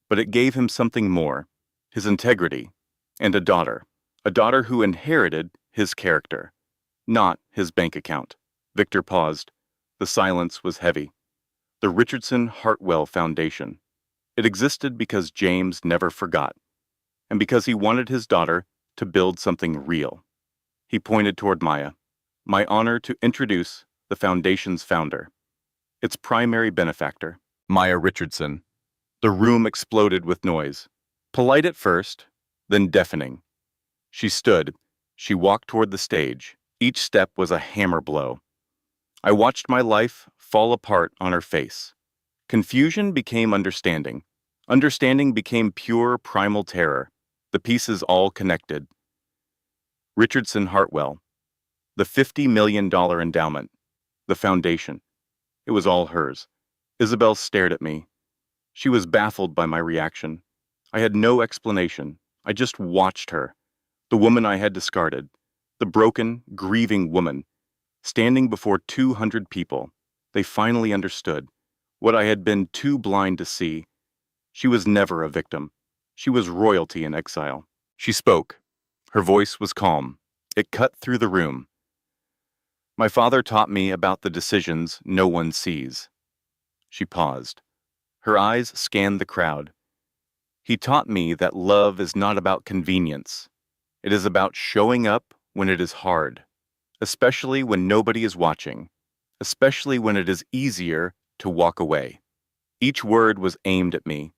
but it gave him something more, his integrity, and a daughter who inherited his character, not his bank account. Victor paused. The silence was heavy. The Richardson Hartwell Foundation. It existed because James never forgot, and because he wanted his daughter to build something real. He pointed toward Maya. My honor to introduce the foundation's founder, its primary benefactor, Maya Richardson. The room exploded with noise, polite at first, then deafening. She stood. She walked toward the stage. Each step was a hammer blow. I watched my life fall apart on her face. Confusion became understanding. Understanding became pure primal terror. The pieces all connected. Richardson Hartwell, the $50 million endowment, the foundation. It was all hers. Isabel stared at me. She was baffled by my reaction. I had no explanation. I just watched her. The woman I had discarded. The broken, grieving woman. Standing before 200 people. They finally understood. What I had been too blind to see. She was never a victim. She was royalty in exile. She spoke. Her voice was calm. It cut through the room. My father taught me about the decisions no one sees. She paused. Her eyes scanned the crowd. He taught me that love is not about convenience. It is about showing up when it is hard, especially when nobody is watching, especially when it is easier to walk away. Each word was aimed at me.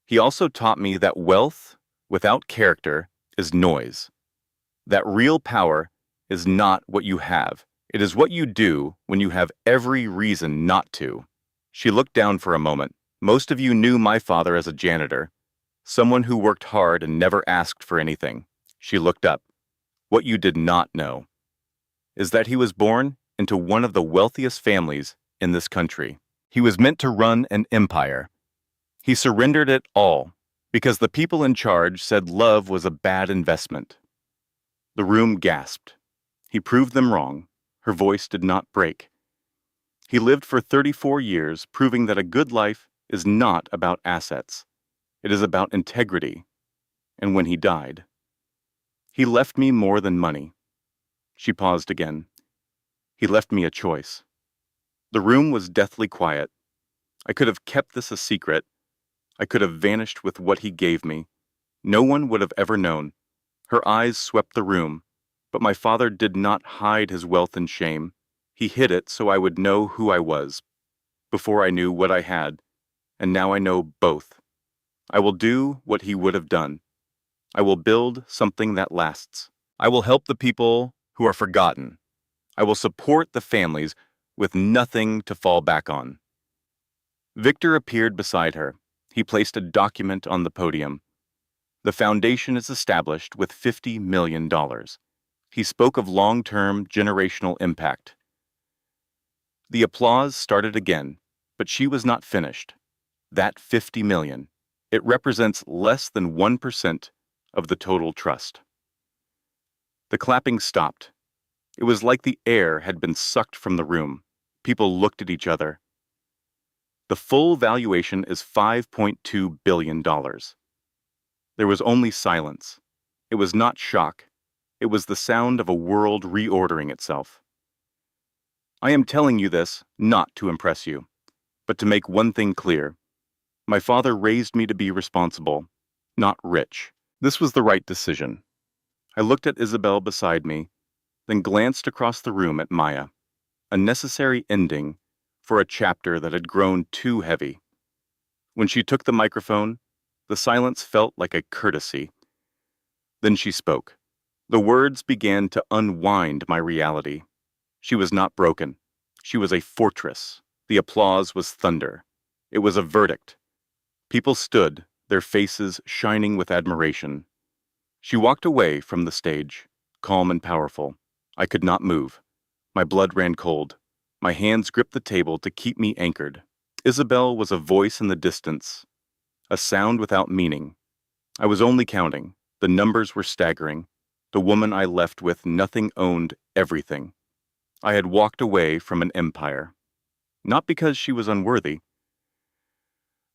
He also taught me that wealth without character is noise. That real power is not what you have. It is what you do when you have every reason not to. She looked down for a moment. Most of you knew my father as a janitor, someone who worked hard and never asked for anything. She looked up. What you did not know is that he was born into one of the wealthiest families in this country. He was meant to run an empire. He surrendered it all because the people in charge said love was a bad investment. The room gasped. He proved them wrong. Her voice did not break. He lived for 34 years, proving that a good life is not about assets. It is about integrity. And when he died, he left me more than money. She paused again. He left me a choice. The room was deathly quiet. I could have kept this a secret. I could have vanished with what he gave me. No one would have ever known. Her eyes swept the room, but my father did not hide his wealth and shame. He hid it so I would know who I was, before I knew what I had, and now I know both. I will do what he would have done. I will build something that lasts. I will help the people who are forgotten. I will support the families with nothing to fall back on. Victor appeared beside her. He placed a document on the podium. The foundation is established with $50 million. He spoke of long-term generational impact. The applause started again, but she was not finished. That $50 million, it represents less than 1% of the total trust. The clapping stopped. It was like the air had been sucked from the room. People looked at each other. The full valuation is $5.2 billion. There was only silence. It was not shock. It was the sound of a world reordering itself. I am telling you this not to impress you, but to make one thing clear. My father raised me to be responsible, not rich. This was the right decision. I looked at Isabel beside me, then glanced across the room at Maya. A necessary ending for a chapter that had grown too heavy. When she took the microphone, the silence felt like a courtesy. Then she spoke. The words began to unwind my reality. She was not broken. She was a fortress. The applause was thunder. It was a verdict. People stood, their faces shining with admiration. She walked away from the stage, calm and powerful. I could not move. My blood ran cold. My hands gripped the table to keep me anchored. Isabel was a voice in the distance, a sound without meaning. I was only counting. The numbers were staggering. The woman I left with, nothing owned everything. I had walked away from an empire. Not because she was unworthy,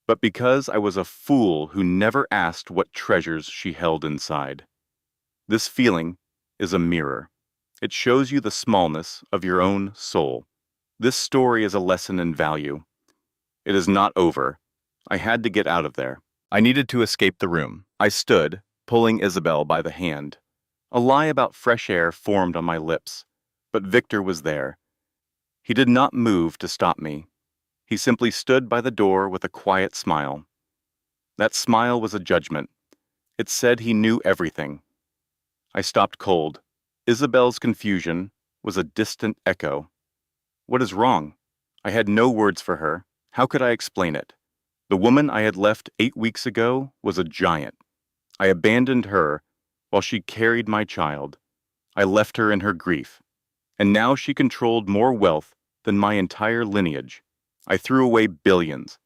but because I was a fool who never asked what treasures she held inside. This feeling is a mirror. It shows you the smallness of your own soul. This story is a lesson in value. It is not over. I had to get out of there. I needed to escape the room. I stood, pulling Isabel by the hand. A lie about fresh air formed on my lips, but Victor was there. He did not move to stop me. He simply stood by the door with a quiet smile. That smile was a judgment. It said he knew everything. I stopped cold. Isabel's confusion was a distant echo. What is wrong? I had no words for her. How could I explain it? The woman I had left 8 weeks ago was a giant. I abandoned her while she carried my child. I left her in her grief. And now she controlled more wealth than my entire lineage. I threw away billions.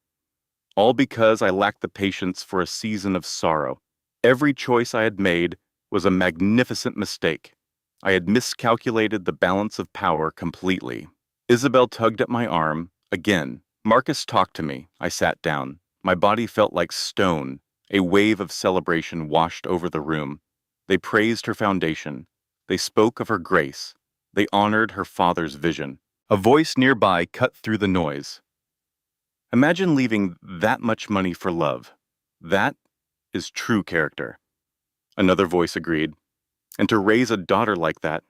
All because I lacked the patience for a season of sorrow. Every choice I had made was a magnificent mistake. I had miscalculated the balance of power completely. Isabel tugged at my arm again. Marcus talked to me. I sat down. My body felt like stone. A wave of celebration washed over the room. They praised her foundation. They spoke of her grace. They honored her father's vision. A voice nearby cut through the noise. Imagine leaving that much money for love. That is true character. Another voice agreed. And to raise a daughter like that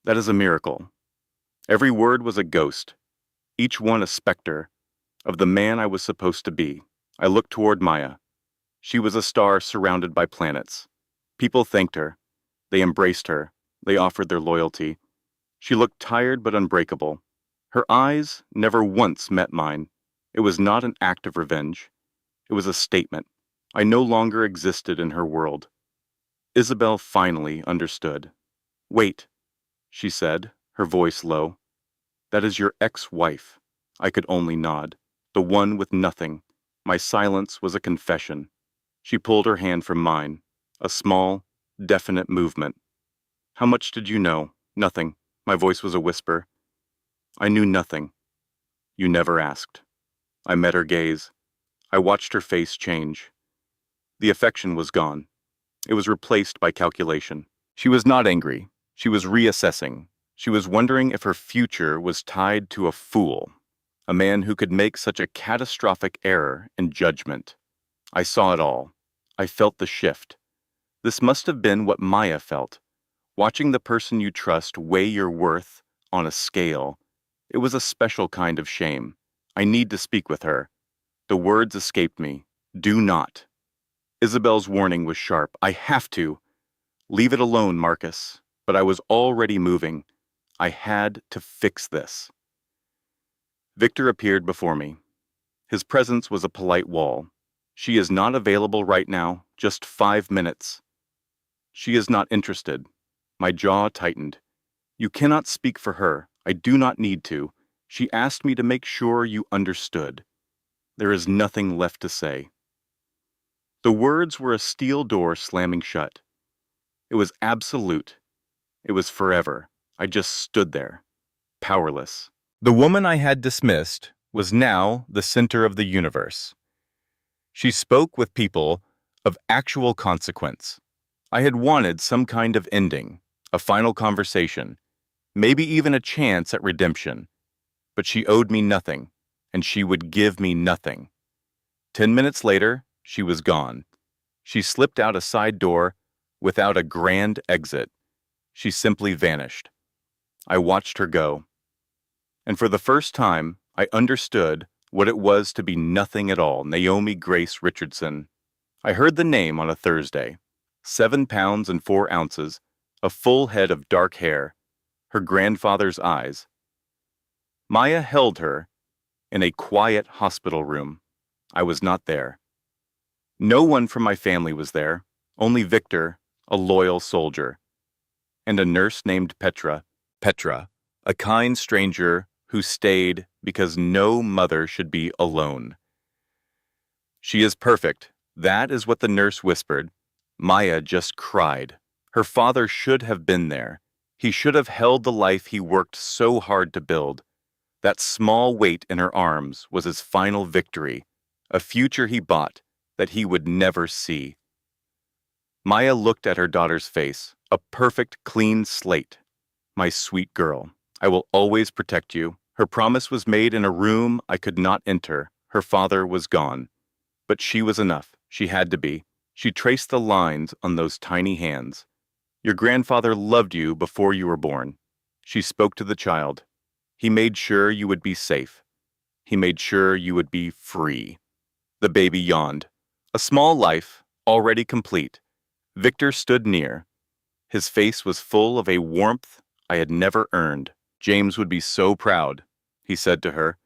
is a miracle. Every word was a ghost, each one a specter of the man I was supposed to be. I looked toward Maya. She was a star surrounded by planets. People thanked her. They embraced her. They offered their loyalty. She looked tired but unbreakable. Her eyes never once met mine. It was not an act of revenge. It was a statement. I no longer existed in her world. Isabel finally understood. Wait, she said, her voice low. That is your ex-wife. I could only nod. The one with nothing. My silence was a confession. She pulled her hand from mine. A small, definite movement. How much did you know? Nothing. My voice was a whisper. I knew nothing. You never asked. I met her gaze. I watched her face change. The affection was gone. It was replaced by calculation. She was not angry. She was reassessing. She was wondering if her future was tied to a fool, a man who could make such a catastrophic error in judgment. I saw it all. I felt the shift. This must have been what Maya felt. Watching the person you trust weigh your worth on a scale. It was a special kind of shame. I need to speak with her. The words escaped me. Do not. Isabel's warning was sharp. I have to. Leave it alone, Marcus. But I was already moving. I had to fix this. Victor appeared before me. His presence was a polite wall. She is not available right now. Just 5 minutes. She is not interested. My jaw tightened. You cannot speak for her. I do not need to. She asked me to make sure you understood. There is nothing left to say. The words were a steel door slamming shut. It was absolute. It was forever. I just stood there, powerless. The woman I had dismissed was now the center of the universe. She spoke with people of actual consequence. I had wanted some kind of ending, a final conversation, maybe even a chance at redemption. But she owed me nothing, and she would give me nothing. 10 minutes later, she was gone. She slipped out a side door without a grand exit. She simply vanished. I watched her go. And for the first time, I understood what it was to be nothing at all. Naomi Grace Richardson. I heard the name on a Thursday. 7 pounds and 4 ounces, a full head of dark hair, her grandfather's eyes. Maya held her in a quiet hospital room. I was not there. No one from my family was there, only Victor, a loyal soldier, and a nurse named Petra, a kind stranger who stayed because no mother should be alone. She is perfect. That is what the nurse whispered. Maya just cried. Her father should have been there. He should have held the life he worked so hard to build. That small weight in her arms was his final victory, a future he bought that he would never see. Maya looked at her daughter's face, a perfect, clean slate. My sweet girl, I will always protect you. Her promise was made in a room I could not enter. Her father was gone. But she was enough. She had to be. She traced the lines on those tiny hands. Your grandfather loved you before you were born. She spoke to the child. He made sure you would be safe. He made sure you would be free. The baby yawned. A small life, already complete. Victor stood near. His face was full of a warmth I had never earned. James would be so proud, he said to her.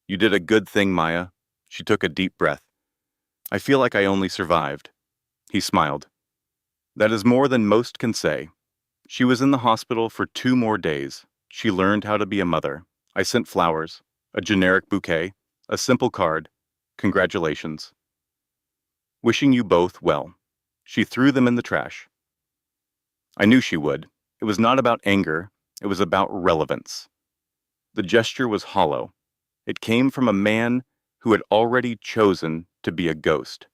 You did a good thing, Maya. She took a deep breath. I feel like I only survived. He smiled. That is more than most can say. She was in the hospital for 2 more days. She learned how to be a mother. I sent flowers, a generic bouquet, a simple card. Congratulations. Wishing you both well. She threw them in the trash. I knew she would. It was not about anger. It was about relevance. The gesture was hollow. It came from a man who had already chosen to be a ghost.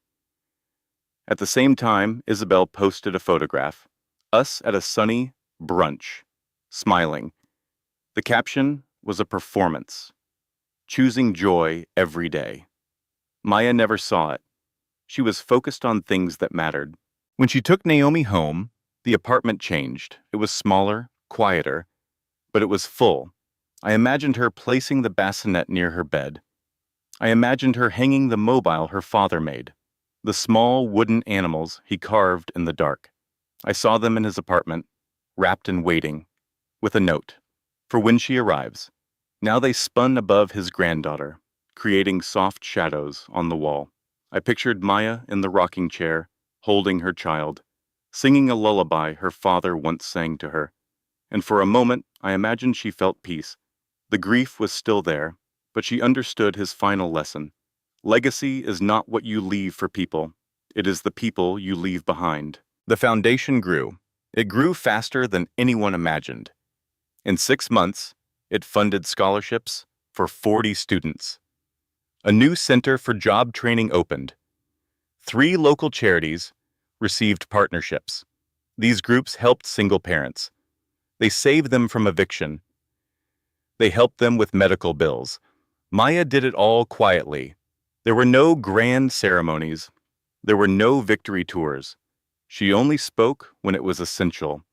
At the same time, Isabel posted a photograph. Us at a sunny brunch, smiling. The caption was a performance. Choosing joy every day. Maya never saw it. She was focused on things that mattered. When she took Naomi home, the apartment changed. It was smaller, quieter, but it was full. I imagined her placing the bassinet near her bed. I imagined her hanging the mobile her father made, the small wooden animals he carved in the dark. I saw them in his apartment, wrapped and waiting, with a note, for when she arrives. Now they spun above his granddaughter, creating soft shadows on the wall. I pictured Maya in the rocking chair, holding her child, singing a lullaby her father once sang to her. And for a moment, I imagined she felt peace. The grief was still there, but she understood his final lesson. Legacy is not what you leave for people. It is the people you leave behind. The foundation grew. It grew faster than anyone imagined. In 6 months, it funded scholarships for 40 students. A new center for job training opened. 3 local charities received partnerships. These groups helped single parents. They saved them from eviction. They helped them with medical bills. Maya did it all quietly. There were no grand ceremonies. There were no victory tours. She only spoke when it was essential.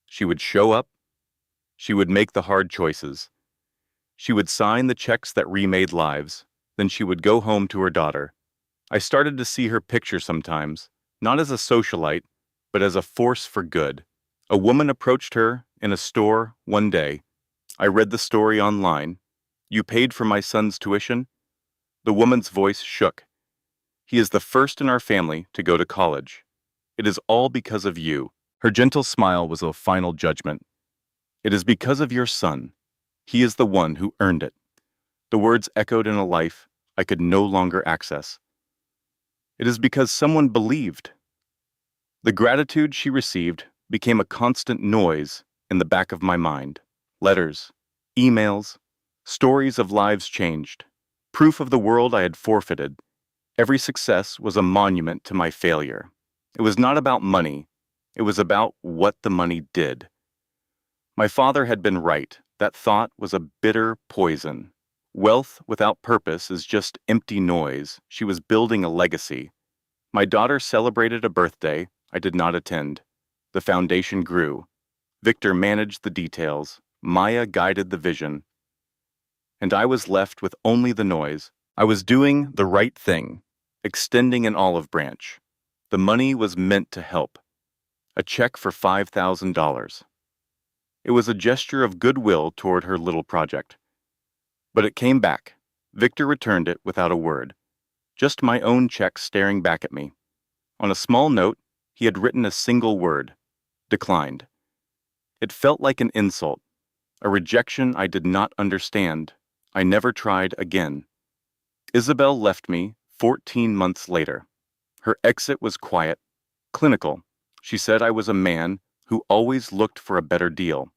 She would show up. She would make the hard choices. She would sign the checks that remade lives. Then she would go home to her daughter. I started to see her picture sometimes, not as a socialite, but as a force for good. A woman approached her in a store one day. I read the story online. You paid for my son's tuition? The woman's voice shook. He is the first in our family to go to college. It is all because of you. Her gentle smile was a final judgment. It is because of your son. He is the one who earned it. The words echoed in a life I could no longer access. It is because someone believed. The gratitude she received became a constant noise in the back of my mind. Letters, emails, stories of lives changed, proof of the world I had forfeited. Every success was a monument to my failure. It was not about money. It was about what the money did. My father had been right. That thought was a bitter poison. Wealth without purpose is just empty noise. She was building a legacy. My daughter celebrated a birthday I did not attend. The foundation grew. Victor managed the details. Maya guided the vision. and I was left with only the noise. I was doing the right thing, extending an olive branch. The money was meant to help. A check for $5,000. It was a gesture of goodwill toward her little project. But it came back. Victor returned it without a word. Just my own check staring back at me. On a small note, he had written a single word: declined. It felt like an insult, a rejection I did not understand. I never tried again. Isabel left me 14 months later. Her exit was quiet, clinical. She said I was a man who always looked for a better deal.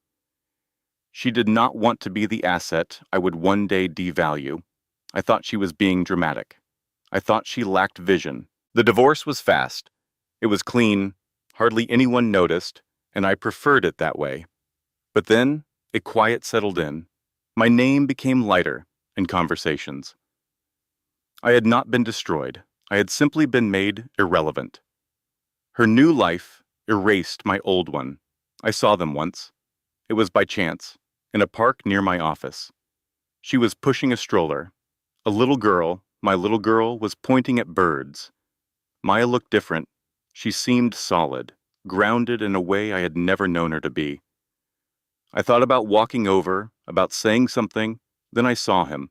She did not want to be the asset I would one day devalue. I thought she was being dramatic. I thought she lacked vision. The divorce was fast. It was clean, hardly anyone noticed, and I preferred it that way. But then, a quiet settled in. My name became lighter in conversations. I had not been destroyed. I had simply been made irrelevant. Her new life erased my old one. I saw them once. It was by chance, in a park near my office. She was pushing a stroller. A little girl, my little girl, was pointing at birds. Maya looked different. She seemed solid, grounded in a way I had never known her to be. I thought about walking over, about saying something, then I saw him.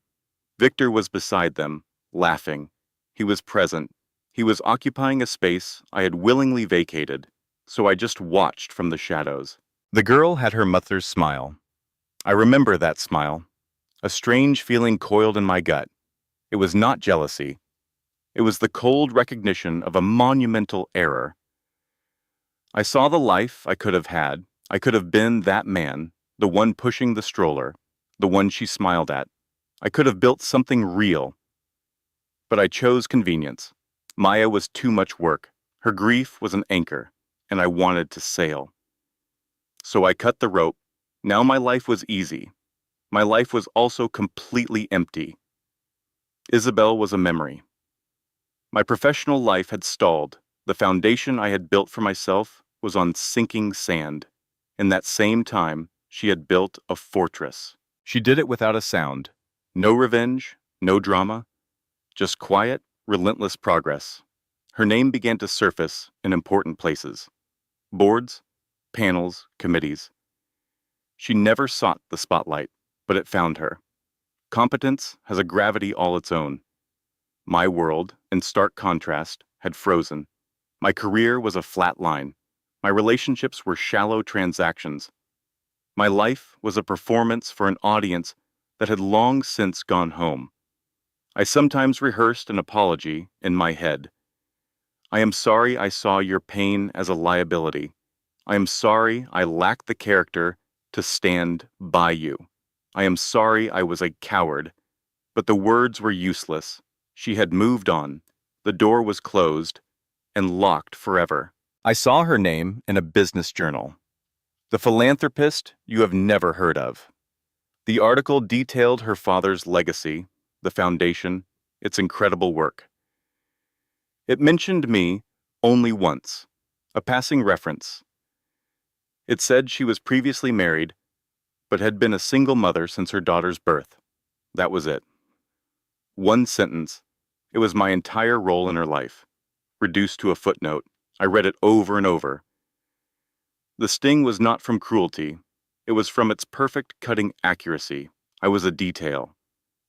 Victor was beside them, laughing. He was present. He was occupying a space I had willingly vacated, so I just watched from the shadows. The girl had her mother's smile. I remember that smile. A strange feeling coiled in my gut. It was not jealousy. It was the cold recognition of a monumental error. I saw the life I could have had. I could have been that man, the one pushing the stroller, the one she smiled at. I could have built something real. But I chose convenience. Maya was too much work. Her grief was an anchor, and I wanted to sail. So I cut the rope. Now my life was easy. My life was also completely empty. Isabel was a memory. My professional life had stalled. The foundation I had built for myself was on sinking sand. In that same time, she had built a fortress. She did it without a sound. No revenge, no drama, just quiet, relentless progress. Her name began to surface in important places. Boards, panels, committees. She never sought the spotlight, but it found her. Competence has a gravity all its own. My world, in stark contrast, had frozen. My career was a flat line. My relationships were shallow transactions. My life was a performance for an audience that had long since gone home. I sometimes rehearsed an apology in my head. I am sorry I saw your pain as a liability. I am sorry I lacked the character to stand by you. I am sorry I was a coward. But the words were useless. She had moved on. The door was closed and locked forever. I saw her name in a business journal. The philanthropist you have never heard of. The article detailed her father's legacy, the foundation, its incredible work. It mentioned me only once, a passing reference. It said she was previously married, but had been a single mother since her daughter's birth. That was it. One sentence. It was my entire role in her life, reduced to a footnote. I read it over and over. The sting was not from cruelty. It was from its perfect cutting accuracy. I was a detail,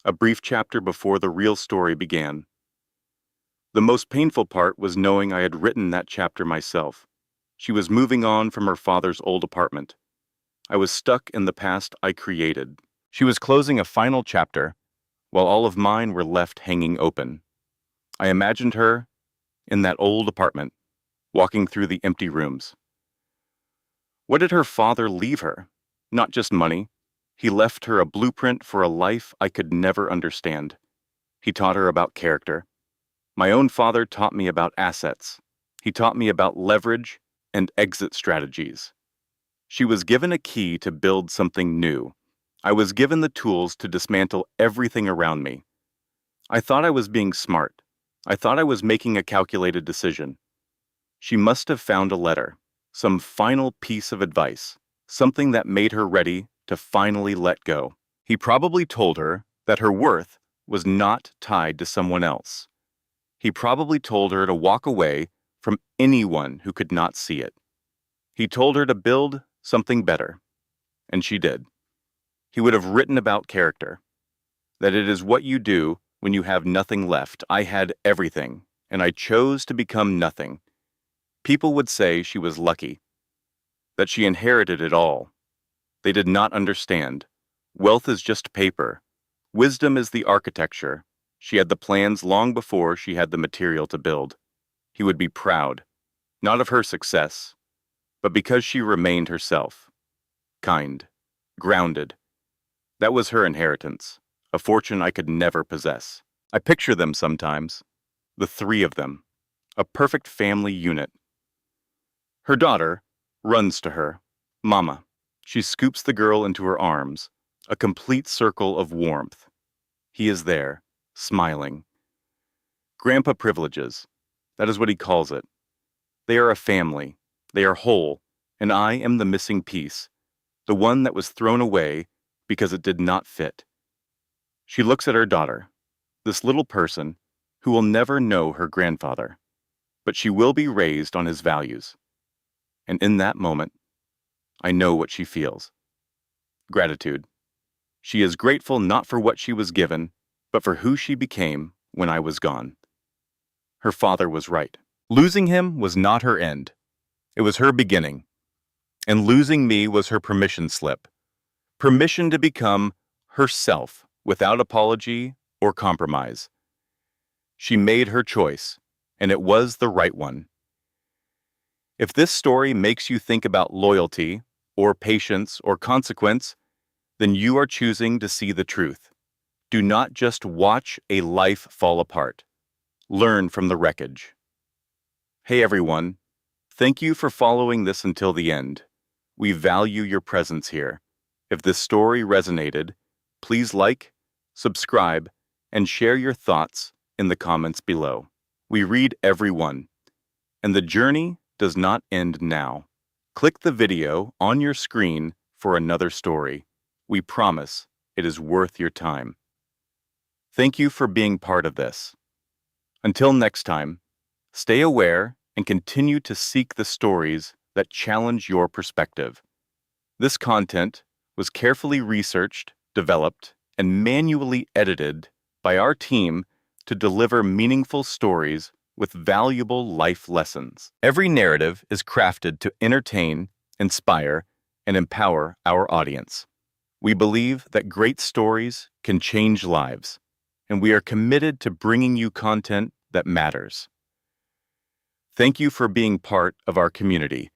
a brief chapter before the real story began. The most painful part was knowing I had written that chapter myself. She was moving on from her father's old apartment. I was stuck in the past I created. She was closing a final chapter, while all of mine were left hanging open. I imagined her in that old apartment, walking through the empty rooms. What did her father leave her? Not just money. He left her a blueprint for a life I could never understand. He taught her about character. My own father taught me about assets. He taught me about leverage and exit strategies. She was given a key to build something new. I was given the tools to dismantle everything around me. I thought I was being smart. I thought I was making a calculated decision. She must have found a letter, some final piece of advice, something that made her ready to finally let go. He probably told her that her worth was not tied to someone else. He probably told her to walk away from anyone who could not see it. He told her to build something better, and she did. He would have written about character, that it is what you do when you have nothing left. I had everything, and I chose to become nothing. People would say she was lucky, that she inherited it all. They did not understand. Wealth is just paper. Wisdom is the architecture. She had the plans long before she had the material to build. He would be proud, not of her success, but because she remained herself. Kind, grounded. That was her inheritance, a fortune I could never possess. I picture them sometimes, the three of them, a perfect family unit. Her daughter runs to her. Mama. She scoops the girl into her arms, a complete circle of warmth. He is there, smiling. Grandpa privileges. That is what he calls it. They are a family. They are whole, and I am the missing piece, the one that was thrown away because it did not fit. She looks at her daughter, this little person who will never know her grandfather, but she will be raised on his values. And in that moment, I know what she feels. Gratitude. She is grateful not for what she was given, but for who she became when I was gone. Her father was right. Losing him was not her end. It was her beginning. And losing me was her permission slip. Permission to become herself without apology or compromise. She made her choice, and it was the right one. If this story makes you think about loyalty, or patience, or consequence, then you are choosing to see the truth. Do not just watch a life fall apart. Learn from the wreckage. Hey everyone, thank you for following this until the end. We value your presence here. If this story resonated, please like, subscribe, and share your thoughts in the comments below. We read every one, and the journey does not end now. Click the video on your screen for another story. We promise it is worth your time. Thank you for being part of this. Until next time, stay aware and continue to seek the stories that challenge your perspective. This content was carefully researched, developed, and manually edited by our team to deliver meaningful stories with valuable life lessons. Every narrative is crafted to entertain, inspire, and empower our audience. We believe that great stories can change lives, and we are committed to bringing you content that matters. Thank you for being part of our community.